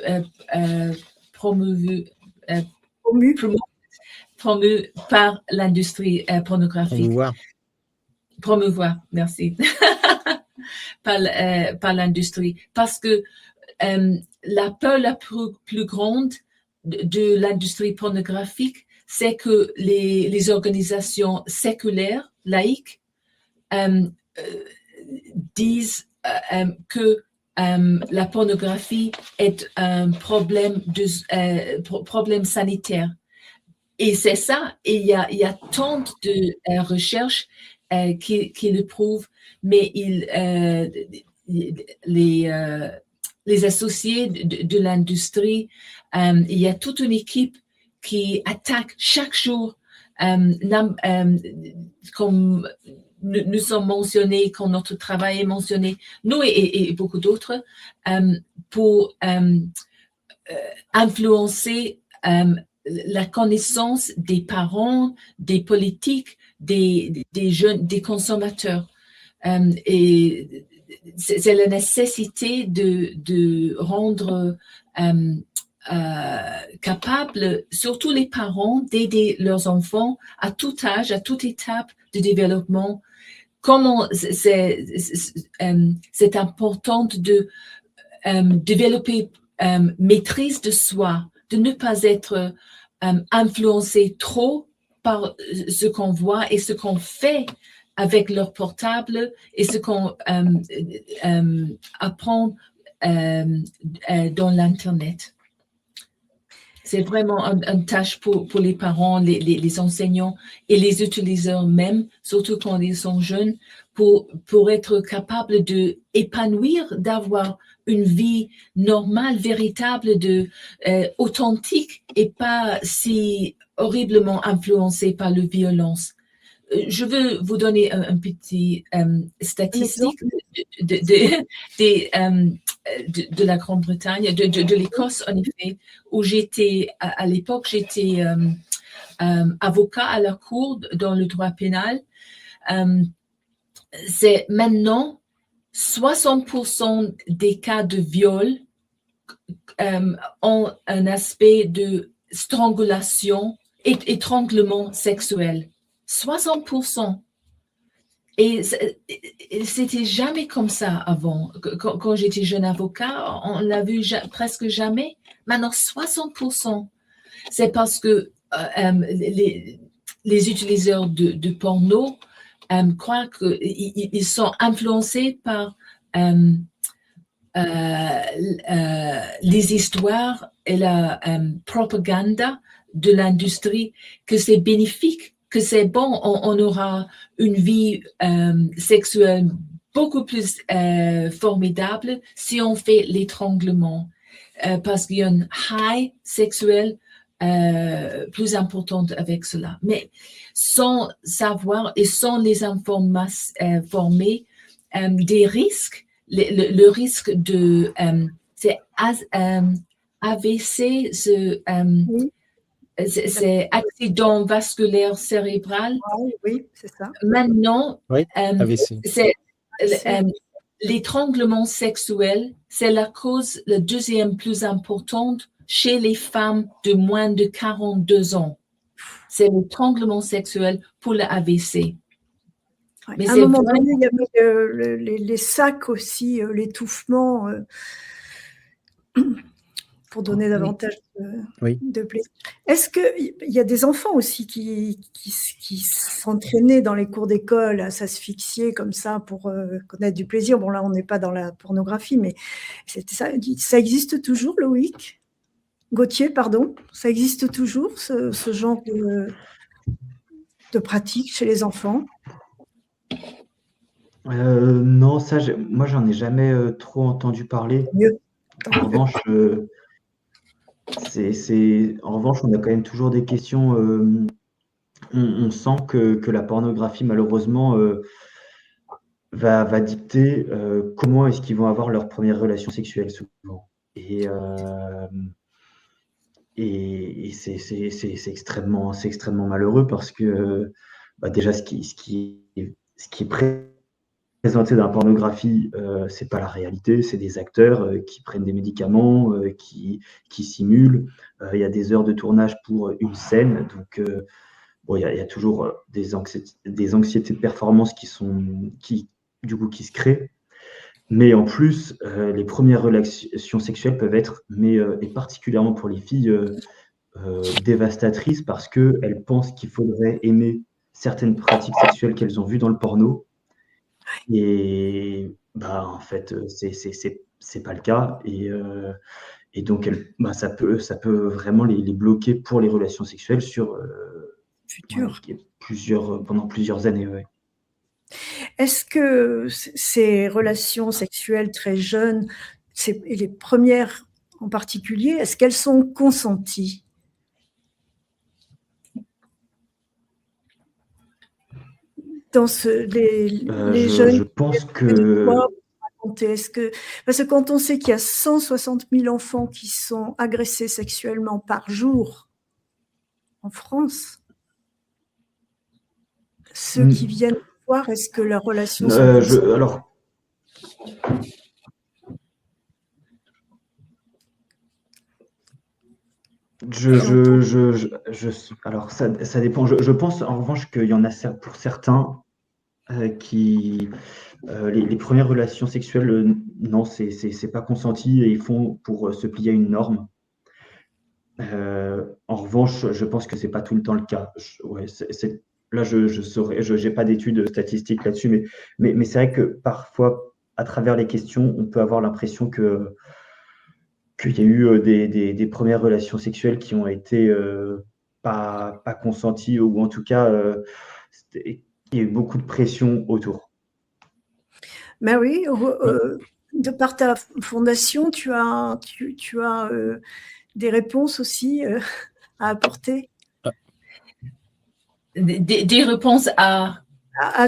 par l'industrie pornographique. Promouvoir, merci. par l'industrie. Parce que la peur la plus grande de l'industrie pornographique, c'est que les organisations séculaires, laïques, disent que la pornographie est un problème sanitaire. Et c'est ça, et il y a tant de recherches qui le prouvent, mais les associés de l'industrie, il y a toute une équipe qui attaque chaque jour, comme nous sommes mentionnés, quand notre travail est mentionné, nous et beaucoup d'autres, pour influencer la connaissance des parents, des politiques, des jeunes, des consommateurs. Et c'est la nécessité de rendre capable, surtout les parents, d'aider leurs enfants à tout âge, à toute étape de développement. Comment c'est important de développer maîtrise de soi, de ne pas être influencé trop par ce qu'on voit et ce qu'on fait avec leur portable et ce qu'on apprend dans l'Internet. C'est vraiment une tâche pour les parents, les enseignants et les utilisateurs même, surtout quand ils sont jeunes, pour être capables d'épanouir, d'avoir une vie normale, véritable, authentique et pas si horriblement influencée par la violence. Je veux vous donner un petit statistique de la Grande-Bretagne, de l'Écosse en effet, où à l'époque, j'étais avocat à la cour dans le droit pénal. C'est maintenant 60% des cas de viol ont un aspect de strangulation et étranglement sexuel. 60%. Et c'était jamais comme ça avant. Quand j'étais jeune avocat, on l'a vu presque jamais. Maintenant, 60%. C'est parce que les utilisateurs de porno croient qu'ils sont influencés par les histoires et la propagande de l'industrie, que c'est bénéfique, que c'est bon, on aura une vie sexuelle beaucoup plus formidable si on fait l'étranglement, parce qu'il y a une high sexuelle plus importante avec cela. Mais sans savoir et sans les informer des risques, le risque de c'est AVC, c'est accident vasculaire cérébral. Oui, c'est ça. Maintenant, oui, AVC. L'étranglement sexuel, c'est la cause la deuxième plus importante chez les femmes de moins de 42 ans. C'est l'étranglement sexuel pour le AVC. Mais à un moment donné, il y avait les sacs aussi, l'étouffement, pour donner davantage de plaisir. Est-ce qu'il y a des enfants aussi qui s'entraînaient dans les cours d'école à s'asphyxier comme ça pour connaître du plaisir? Bon, là, on n'est pas dans la pornographie, mais ça existe toujours, Loïc? Gauthier, pardon, ça existe toujours, ce genre de pratique chez les enfants? Non, ça, moi, j'en ai jamais trop entendu parler. En revanche, en revanche, on a quand même toujours des questions. On sent que la pornographie, malheureusement, va dicter comment est-ce qu'ils vont avoir leur première relation sexuelle souvent. Et, c'est extrêmement malheureux parce que déjà, ce qui est présenté dans la pornographie, c'est pas la réalité, c'est des acteurs qui prennent des médicaments, qui simulent. Il y a des heures de tournage pour une scène, donc bon, il y a toujours des anxiétés de performance qui se créent. Mais en plus, les premières relations sexuelles peuvent être, et particulièrement pour les filles, dévastatrices parce qu'elles pensent qu'il faudrait aimer certaines pratiques sexuelles qu'elles ont vues dans le porno. Et en fait, c'est pas le cas. Et donc, ça peut vraiment les bloquer pour les relations sexuelles Futur. pendant plusieurs années. Ouais. Est-ce que ces relations sexuelles très jeunes, et les premières en particulier, est-ce qu'elles sont consenties? Dans les jeunes, je pense que parce que quand on sait qu'il y a 160 000 enfants qui sont agressés sexuellement par jour en France, ceux qui viennent voir, est-ce que leurs relations sont consenties? alors, alors ça dépend. Je pense en revanche qu'il y en a pour certains qui les premières relations sexuelles, non, c'est pas consenti et ils font pour se plier à une norme. En revanche, je pense que c'est pas tout le temps le cas. Là, je saurais, j'ai pas d'études statistiques là-dessus, mais c'est vrai que parfois, à travers les questions, on peut avoir l'impression qu'il y a eu des premières relations sexuelles qui ont été pas consenties, ou en tout cas, il y a eu beaucoup de pression autour. Ben oui, de par ta fondation, tu as des réponses aussi à apporter Des réponses à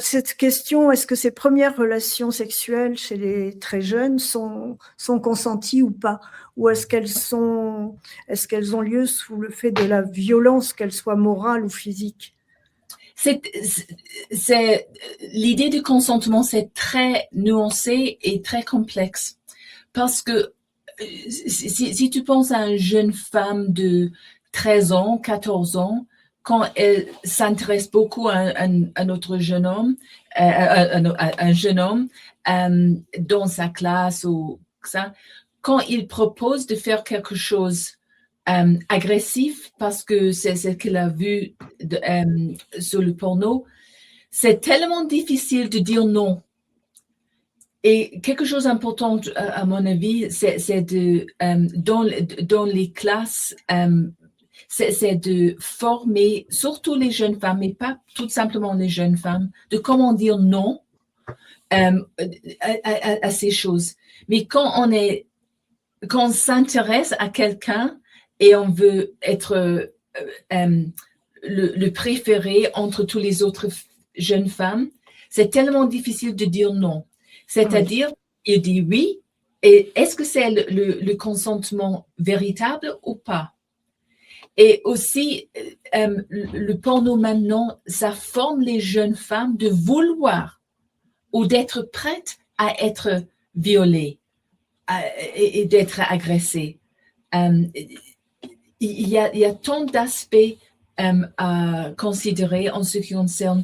cette question. Est-ce que ces premières relations sexuelles chez les très jeunes sont consenties ou pas? Ou est-ce qu'elles ont lieu sous le fait de la violence, qu'elle soit morale ou physique? L'idée du consentement, c'est très nuancé et très complexe. Parce que si tu penses à une jeune femme de 13 ans, 14 ans, quand elle s'intéresse beaucoup à un autre jeune homme, un jeune homme dans sa classe ou ça, quand il propose de faire quelque chose agressif parce que c'est ce qu'elle a vu sur le porno, c'est tellement difficile de dire non. Et quelque chose d'important, à mon avis, c'est dans les classes, c'est de former surtout les jeunes femmes, mais pas tout simplement les jeunes femmes, de comment dire non à ces choses. Mais quand on s'intéresse à quelqu'un et on veut être le préféré entre tous les autres jeunes femmes, c'est tellement difficile de dire non. C'est-à-dire, il dit oui, et est-ce que c'est le consentement véritable ou pas? Et aussi, le porno maintenant, ça forme les jeunes femmes de vouloir ou d'être prêtes à être violées et d'être agressées. Il y a tant d'aspects à considérer en ce qui concerne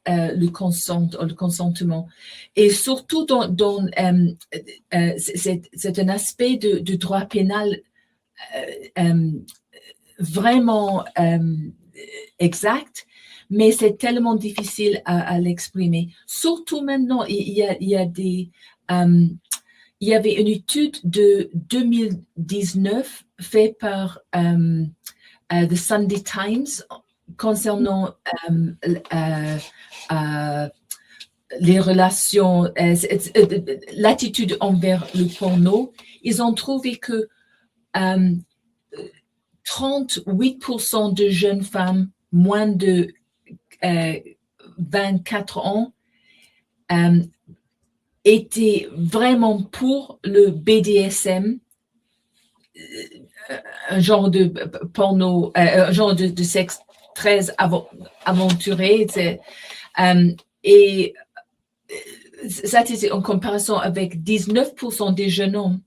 le consentement. Et surtout, c'est un aspect de droit pénal vraiment exact, mais c'est tellement difficile à l'exprimer. Surtout maintenant, il y avait une étude de 2019 faite par The Sunday Times concernant les relations, l'attitude envers le porno. Ils ont trouvé que 38% de jeunes femmes moins de 24 ans étaient vraiment pour le BDSM un genre de porno, un genre de sexe très aventuré. Et ça, c'était en comparaison avec 19% des jeunes hommes.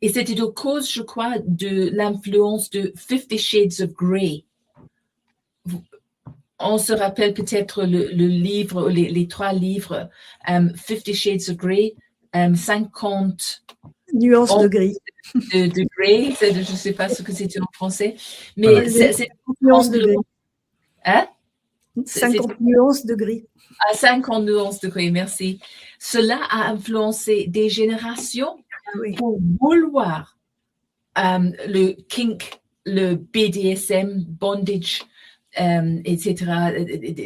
Et c'était à cause, je crois, de l'influence de 50 Shades of Grey. On se rappelle peut-être le livre, les 3 livres, 50 Shades of Grey, 50 nuances de gris. De Grey, je ne sais pas ce que c'était en français, mais c'est nuances de gris. Hein? 50 nuances de gris. 50 nuances de gris, merci. Cela a influencé des générations pour vouloir le kink, le BDSM, bondage, etc.,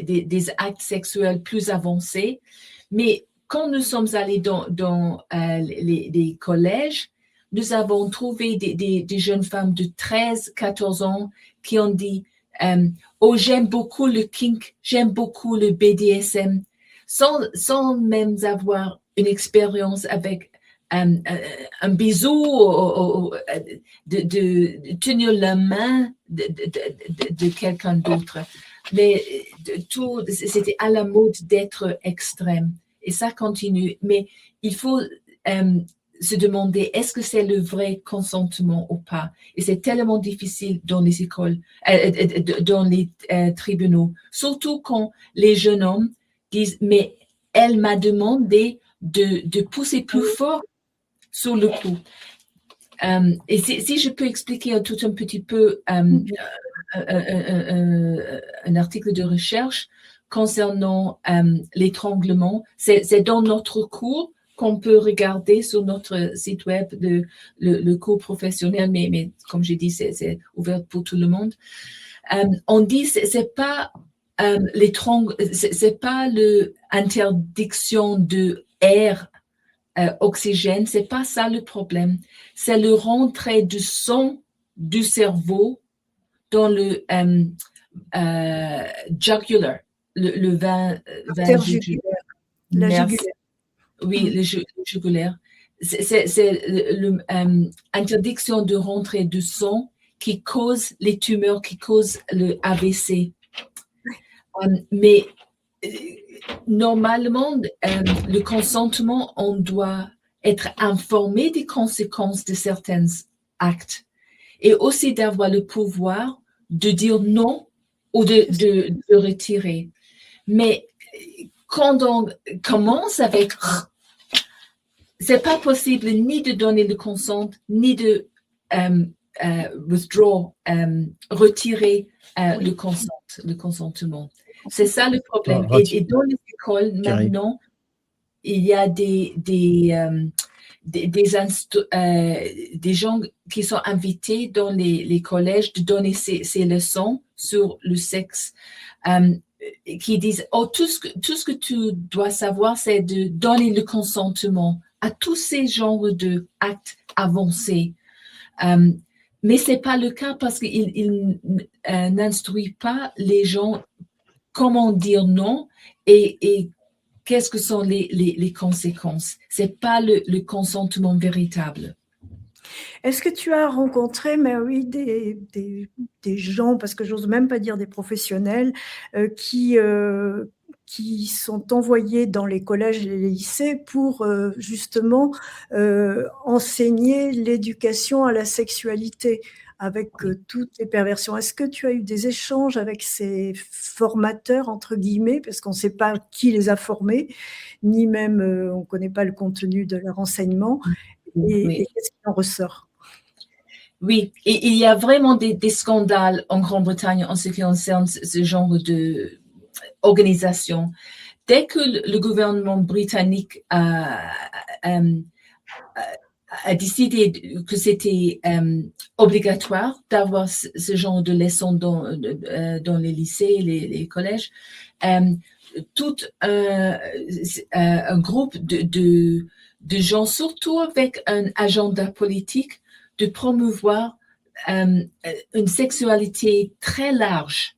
des actes sexuels plus avancés. Mais quand nous sommes allés dans les collèges, nous avons trouvé des jeunes femmes de 13, 14 ans qui ont dit oh, j'aime beaucoup le kink, j'aime beaucoup le BDSM, sans même avoir une expérience avec un bisou, de tenir la main de quelqu'un d'autre. Mais c'était à la mode d'être extrême. Et ça continue. Mais il faut se demander, est-ce que c'est le vrai consentement ou pas? Et c'est tellement difficile dans les écoles, dans les tribunaux. Surtout quand les jeunes hommes disent, mais elle m'a demandé de pousser plus fort sur le coup. Et si je peux expliquer tout un petit peu un article de recherche concernant l'étranglement, c'est dans notre cours qu'on peut regarder sur notre site web, le cours professionnel, mais comme j'ai dit, c'est ouvert pour tout le monde. On dit c'est pas c'est pas l'interdiction de air, oxygène, c'est pas ça le problème. C'est le rentrée du sang du cerveau dans le jugular, le vein jugulaire. La jugulaire. Oui, le jugulaire. C'est l'interdiction de rentrer du sang qui cause les tumeurs, qui cause le AVC. Mais normalement, le consentement, on doit être informé des conséquences de certains actes et aussi d'avoir le pouvoir de dire non ou de retirer. Mais quand on commence avec c'est pas possible ni de donner le consent, ni de withdraw, retirer le consentement. C'est ça le problème. Et dans les écoles, maintenant, il y a des gens qui sont invités dans les collèges de donner ces leçons sur le sexe, qui disent, oh, tout ce que tu dois savoir, c'est de donner le consentement à tous ces genres d'actes avancés. Mais ce n'est pas le cas parce qu'il n'instruit pas les gens comment dire non et qu'est-ce que sont les conséquences. Ce n'est pas le consentement véritable. Est-ce que tu as rencontré, Mary, des gens, parce que j'ose même pas dire des professionnels, qui sont envoyés dans les collèges et les lycées pour justement enseigner l'éducation à la sexualité avec toutes les perversions? Est-ce que tu as eu des échanges avec ces formateurs, entre guillemets, parce qu'on ne sait pas qui les a formés, ni même on ne connaît pas le contenu de leur enseignement, et qu'est-ce qui en ressort? Oui, et il y a vraiment des scandales en Grande-Bretagne en ce qui concerne ce genre d'organisation. Dès que le gouvernement britannique a décidé que c'était obligatoire d'avoir ce genre de leçons dans les lycées, les collèges, tout un groupe de gens, surtout avec un agenda politique, de promouvoir une sexualité très large.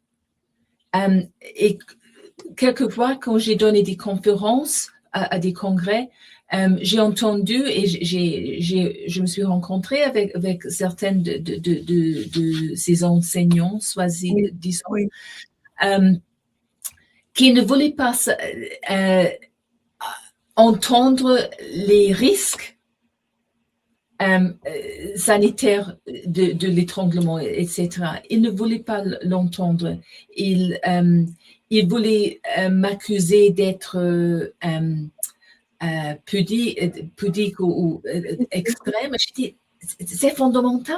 Et quelquefois, quand j'ai donné des conférences à des congrès, j'ai entendu et je me suis rencontrée avec certaines de ces enseignants, disons, qui ne voulaient pas entendre les risques sanitaires de l'étranglement, etc. Ils ne voulaient pas l'entendre. Ils voulaient m'accuser d'être pudique ou extrême. Je dis, c'est fondamental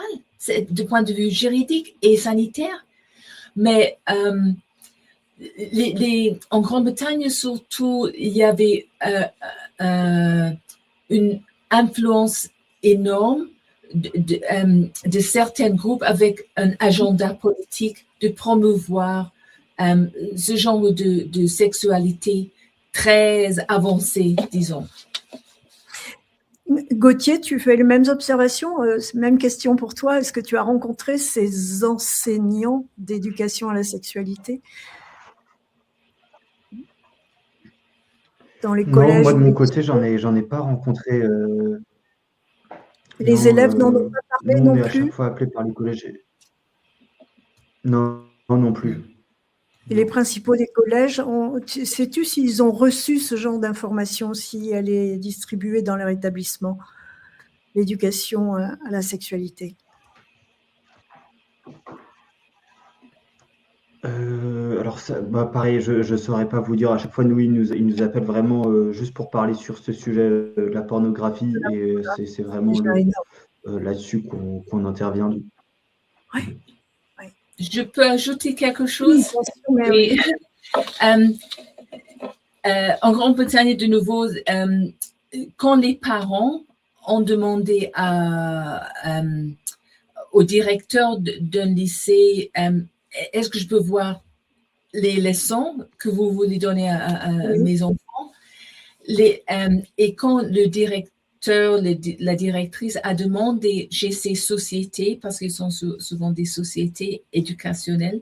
du point de vue juridique et sanitaire. Mais en Grande-Bretagne, surtout, il y avait une influence énorme de certains groupes avec un agenda politique de promouvoir ce genre de sexualité très avancée, disons. Gauthier, tu fais les mêmes observations, même question pour toi. Est-ce que tu as rencontré ces enseignants d'éducation à la sexualité dans les collèges? Non, moi de mon côté, j'en ai pas rencontré. Les élèves n'en ont pas parlé non plus. On est à chaque fois appelés par les collèges. Non plus. Et les principaux des collèges, sais-tu s'ils ont reçu ce genre d'informations, si elle est distribuée dans leur établissement, l'éducation à la sexualité? Alors, pareil, je ne saurais pas vous dire. À chaque fois, ils nous appellent vraiment juste pour parler sur ce sujet de la pornographie. Et c'est vraiment là-dessus qu'on intervient. Oui. Je peux ajouter quelque chose? Oui, en Grande-Bretagne, de nouveau, quand les parents ont demandé au directeur d'un lycée, est-ce que je peux voir les leçons que vous voulez donner à mes enfants? Et quand le directeur, la directrice a demandé chez ces sociétés, parce qu'ils sont souvent des sociétés éducationnelles,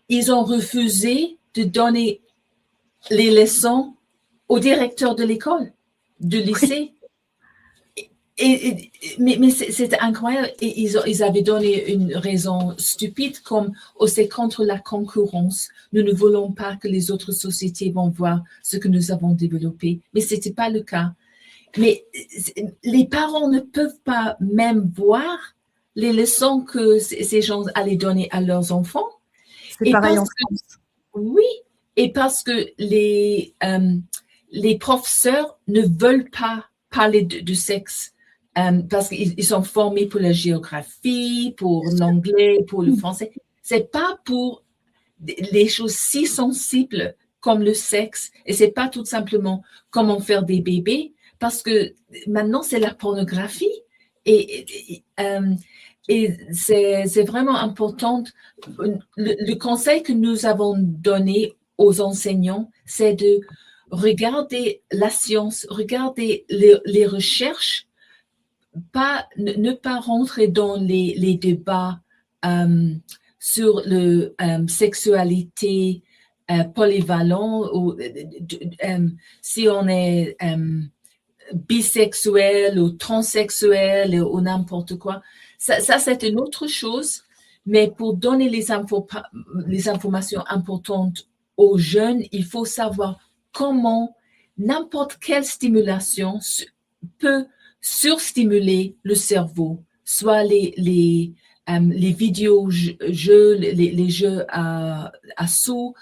ils ont refusé de donner les leçons au directeur de l'école, du lycée. Mais c'était incroyable. Et ils avaient donné une raison stupide comme c'est contre la concurrence. Nous ne voulons pas que les autres sociétés vont voir ce que nous avons développé. Mais ce n'était pas le cas. Mais les parents ne peuvent pas même voir les leçons que ces gens allaient donner à leurs enfants. C'est pareil en France. Oui, et parce que les professeurs ne veulent pas parler de sexe parce qu'ils sont formés pour la géographie, pour l'anglais, pour le français. C'est pas pour les choses si sensibles comme le sexe, et c'est pas tout simplement comment faire des bébés, parce que maintenant c'est la pornographie et c'est vraiment important. Le conseil que nous avons donné aux enseignants, c'est de regarder la science, regarder les recherches, ne pas rentrer dans les débats sur la sexualité polyvalente, ou si on est bisexuel ou transsexuel ou n'importe quoi. Ça c'est une autre chose, mais pour donner les informations importantes aux jeunes, il faut savoir comment n'importe quelle stimulation peut surstimuler le cerveau, soit les vidéo-jeux, les jeux à sous,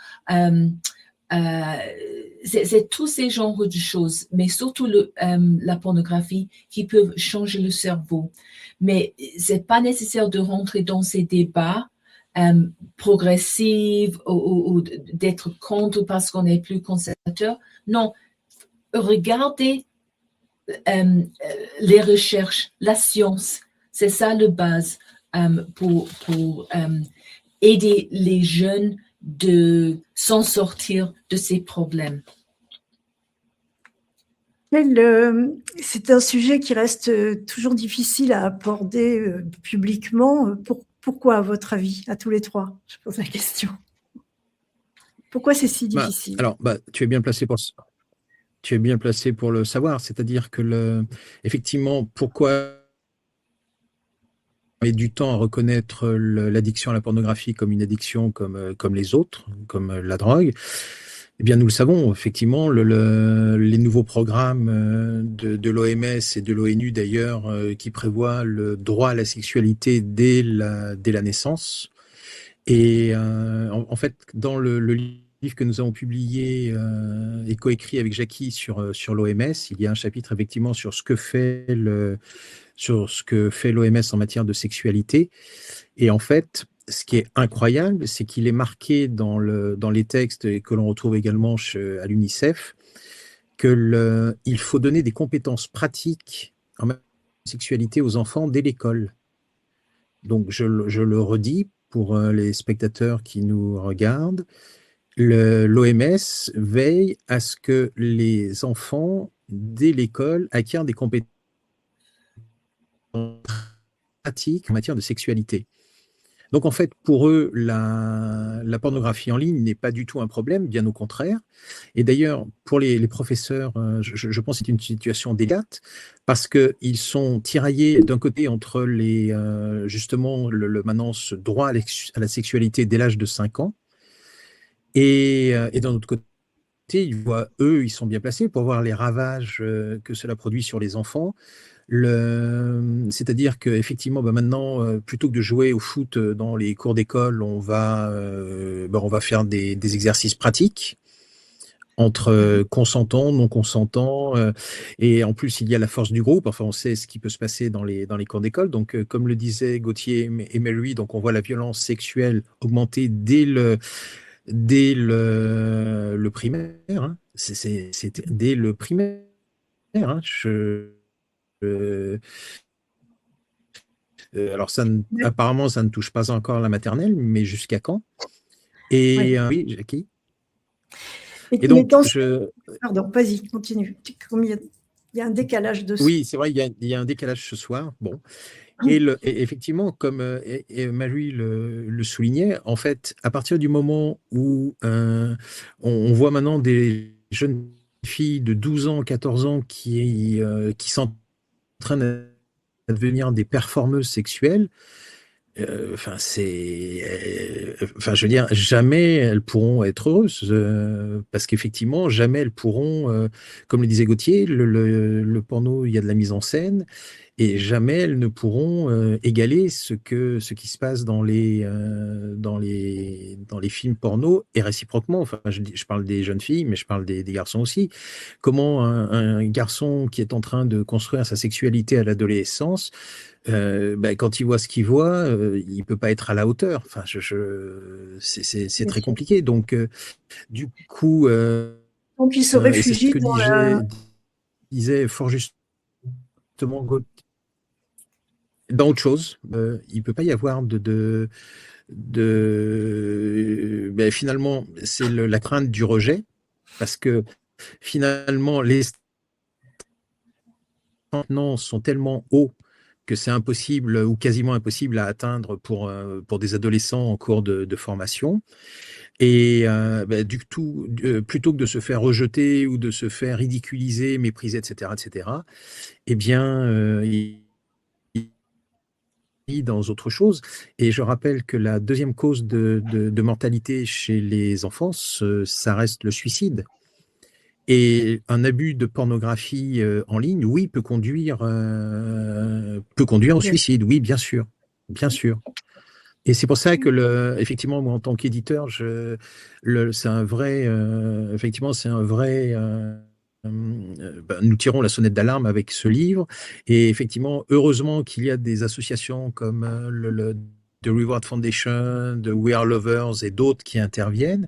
c'est tous ces genres de choses, mais surtout la pornographie qui peuvent changer le cerveau. Mais c'est pas nécessaire de rentrer dans ces débats progressifs ou d'être contre parce qu'on est plus conservateur. Non, regardez les recherches, la science, c'est ça le base pour aider les jeunes de s'en sortir de ces problèmes. C'est un sujet qui reste toujours difficile à aborder publiquement. Pourquoi, à votre avis, à tous les trois? Je pose la question. Pourquoi c'est si difficile? Alors, tu es bien placé pour ça. tu es bien placé pour le savoir. C'est-à-dire que, effectivement, pourquoi on met du temps à reconnaître l'addiction à la pornographie comme une addiction comme les autres, comme la drogue? Eh bien, nous le savons, effectivement, les nouveaux programmes de l'OMS et de l'ONU, d'ailleurs, qui prévoient le droit à la sexualité dès la naissance. Et en fait, dans le livre que nous avons publié et coécrit avec Jackie sur l'OMS, il y a un chapitre effectivement sur ce que fait l'OMS en matière de sexualité. Et en fait, ce qui est incroyable, c'est qu'il est marqué dans les textes et que l'on retrouve également à l'UNICEF qu'il faut donner des compétences pratiques en matière de sexualité aux enfants dès l'école. Donc, je le redis pour les spectateurs qui nous regardent, l'OMS veille à ce que les enfants, dès l'école, acquièrent des compétences pratiques en matière de sexualité. Donc, en fait, pour eux, la pornographie en ligne n'est pas du tout un problème, bien au contraire. Et d'ailleurs, pour les professeurs, je pense que c'est une situation délicate parce qu'ils sont tiraillés d'un côté entre justement maintenant ce droit à la sexualité dès l'âge de 5 ans et d'un autre côté, ils sont bien placés pour voir les ravages que cela produit sur les enfants. C'est-à-dire qu'effectivement, maintenant, plutôt que de jouer au foot dans les cours d'école, on va faire des exercices pratiques entre consentants, non consentants, et en plus, il y a la force du groupe. Enfin, on sait ce qui peut se passer dans les cours d'école. Donc, comme le disaient Gauthier et Mary, donc on voit la violence sexuelle augmenter dès le primaire. Hein. C'est dès le primaire. Hein. Alors, apparemment, ça ne touche pas encore la maternelle, mais jusqu'à quand? Et oui, Jackie. Et donc, pardon, vas-y, continue. Il y a un décalage de son. Oui, c'est vrai, il y a un décalage ce soir. Bon. Et effectivement, comme Marie le soulignait, en fait, à partir du moment où on voit maintenant des jeunes filles de 12 ans, 14 ans qui s'entraînent à devenir des performeuses sexuelles, je veux dire, jamais elles pourront être heureuses parce qu'effectivement, jamais elles pourront, comme le disait Gauthier, le porno, il y a de la mise en scène et jamais elles ne pourront égaler ce qui se passe dans les films porno et réciproquement. Enfin, je parle des jeunes filles, mais je parle des garçons aussi. Comment un garçon qui est en train de construire sa sexualité à l'adolescence, quand il voit ce qu'il voit, il ne peut pas être à la hauteur. Enfin, c'est très compliqué. Donc, du coup, donc il se réfugie c'est ce que disait fort justement Gauthier. Dans autre chose, il ne peut pas y avoir finalement, c'est la crainte du rejet, parce que finalement, les standards sont tellement hauts que c'est impossible ou quasiment impossible à atteindre pour des adolescents en cours de formation. Et plutôt que de se faire rejeter ou de se faire ridiculiser, mépriser, etc., eh bien, dans autre chose. Et je rappelle que la deuxième cause de mortalité chez les enfants, ça reste le suicide. Et un abus de pornographie en ligne, oui, peut conduire au suicide. Oui, bien sûr, bien sûr. Et c'est pour ça que effectivement, moi, en tant qu'éditeur, c'est un vrai, effectivement, c'est un vrai. Nous tirons la sonnette d'alarme avec ce livre. Et effectivement, heureusement qu'il y a des associations comme The Reward Foundation, The We Are Lovers et d'autres qui interviennent,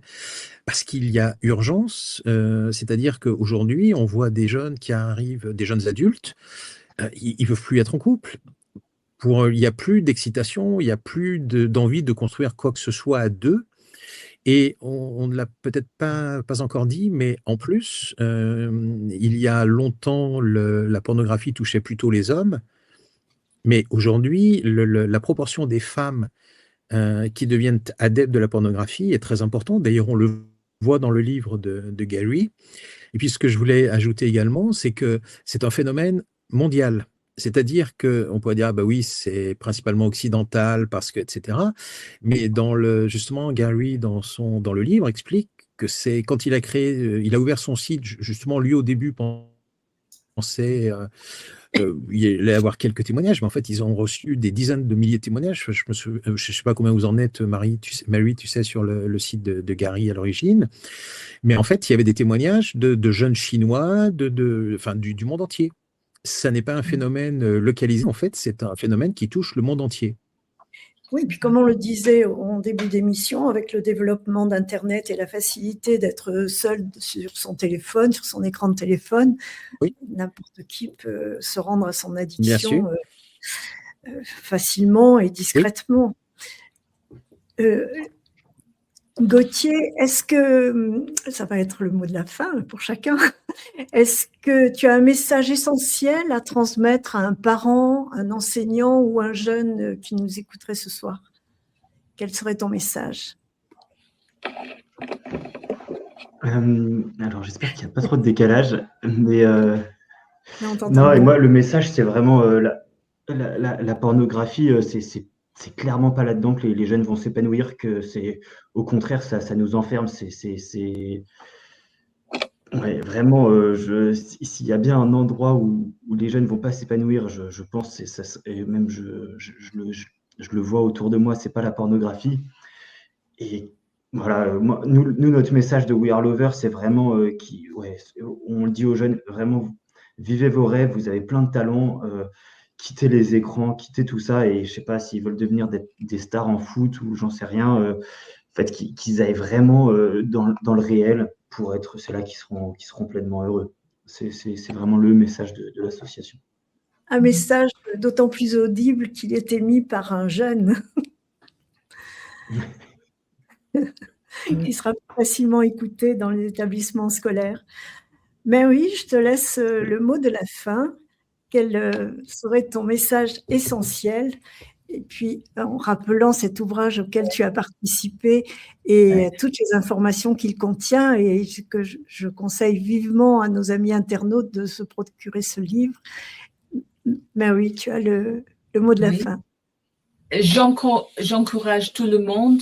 parce qu'il y a urgence. C'est-à-dire qu'aujourd'hui, on voit des jeunes qui arrivent, des jeunes adultes, ils ne peuvent plus être en couple. Il n'y a plus d'excitation, il n'y a plus d'envie de construire quoi que ce soit à deux. Et on ne l'a peut-être pas encore dit, mais en plus, il y a longtemps, la pornographie touchait plutôt les hommes. Mais aujourd'hui, la proportion des femmes qui deviennent adeptes de la pornographie est très importante. D'ailleurs, on le voit dans le livre de Gary. Et puis, ce que je voulais ajouter également, c'est que c'est un phénomène mondial. C'est-à-dire qu'on pourrait dire, ah bah oui, c'est principalement occidental, parce que, etc. Mais justement, Gary, dans le livre, explique que c'est quand il a ouvert son site, justement, lui, au début, pensait il allait avoir quelques témoignages, mais en fait, ils ont reçu des dizaines de milliers de témoignages. Je ne sais pas combien vous en êtes, Mary, tu sais, sur le site de Gary à l'origine. Mais en fait, il y avait des témoignages de jeunes Chinois, du monde entier. Ça n'est pas un phénomène localisé, en fait, c'est un phénomène qui touche le monde entier. Oui, puis comme on le disait en début d'émission, avec le développement d'Internet et la facilité d'être seul sur son téléphone, sur son écran de téléphone, oui. N'importe qui peut se rendre à son Bien sûr. addiction facilement et discrètement. Oui. Gauthier, est-ce que, ça va être le mot de la fin pour chacun, est-ce que tu as un message essentiel à transmettre à un parent, un enseignant ou un jeune qui nous écouterait ce soir? Quel serait ton message? Alors, j'espère qu'il n'y a pas trop de décalage, mais non, et moi, le message, c'est vraiment la pornographie, c'est clairement pas là-dedans que les jeunes vont s'épanouir, que c'est au contraire, ça nous enferme. Ouais, vraiment, s'il y a bien un endroit où les jeunes vont pas s'épanouir, je pense, et même je le vois autour de moi, c'est pas la pornographie. Et voilà, nous, notre message de We Are Lovers, c'est vraiment on le dit aux jeunes, vraiment, vivez vos rêves, vous avez plein de talents, quittez les écrans, quittez tout ça, et je sais pas s'ils veulent devenir des stars en foot ou j'en sais rien, en fait, qu'ils aillent vraiment dans le réel pour être ceux-là qui seront pleinement heureux. C'est vraiment le message de l'association. Un message d'autant plus audible qu'il est émis par un jeune. Il sera facilement écouté dans les établissements scolaires. Mais oui, je te laisse le mot de la fin. Quel serait ton message essentiel? Et puis, en rappelant cet ouvrage auquel tu as participé et toutes les informations qu'il contient, et que je conseille vivement à nos amis internautes de se procurer ce livre. Mais oui, tu as le mot de la fin. J'encourage tout le monde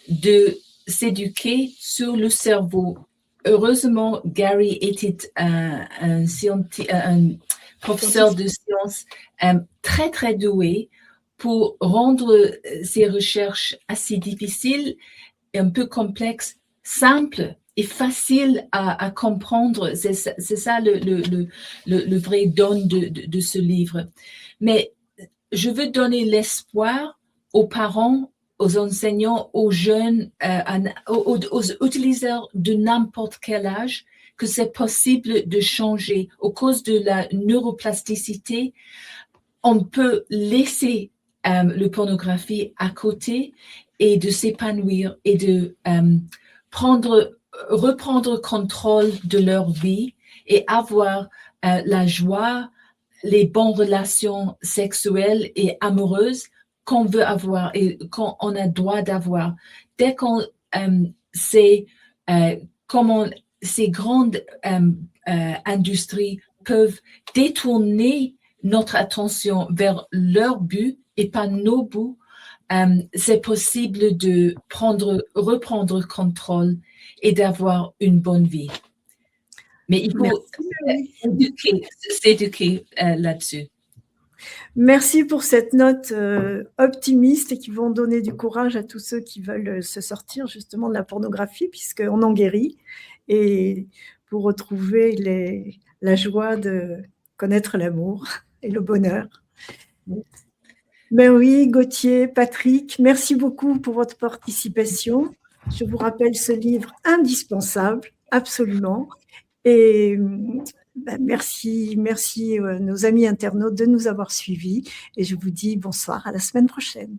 de s'éduquer sur le cerveau. Heureusement, Gary était un professeur de sciences très, très doué pour rendre ses recherches assez difficiles et un peu complexes, simples et faciles à comprendre. C'est ça le vrai don de ce livre. Mais je veux donner l'espoir aux parents, aux enseignants, aux jeunes, aux utilisateurs de n'importe quel âge, que c'est possible de changer. À cause de la neuroplasticité, on peut laisser la pornographie à côté et de s'épanouir et de reprendre contrôle de leur vie et avoir la joie, les bonnes relations sexuelles et amoureuses qu'on veut avoir et qu'on a droit d'avoir. Dès qu'on sait comment ces grandes industries peuvent détourner notre attention vers leur but et pas nos buts, c'est possible de reprendre contrôle et d'avoir une bonne vie. Mais il faut s'éduquer là-dessus. Merci pour cette note optimiste et qui vont donner du courage à tous ceux qui veulent se sortir justement de la pornographie, puisqu'on en guérit, et pour retrouver la joie de connaître l'amour et le bonheur. Ben oui, Gauthier, Patrick, merci beaucoup pour votre participation. Je vous rappelle ce livre indispensable, absolument. Et merci nos amis internautes de nous avoir suivis. Et je vous dis bonsoir, à la semaine prochaine.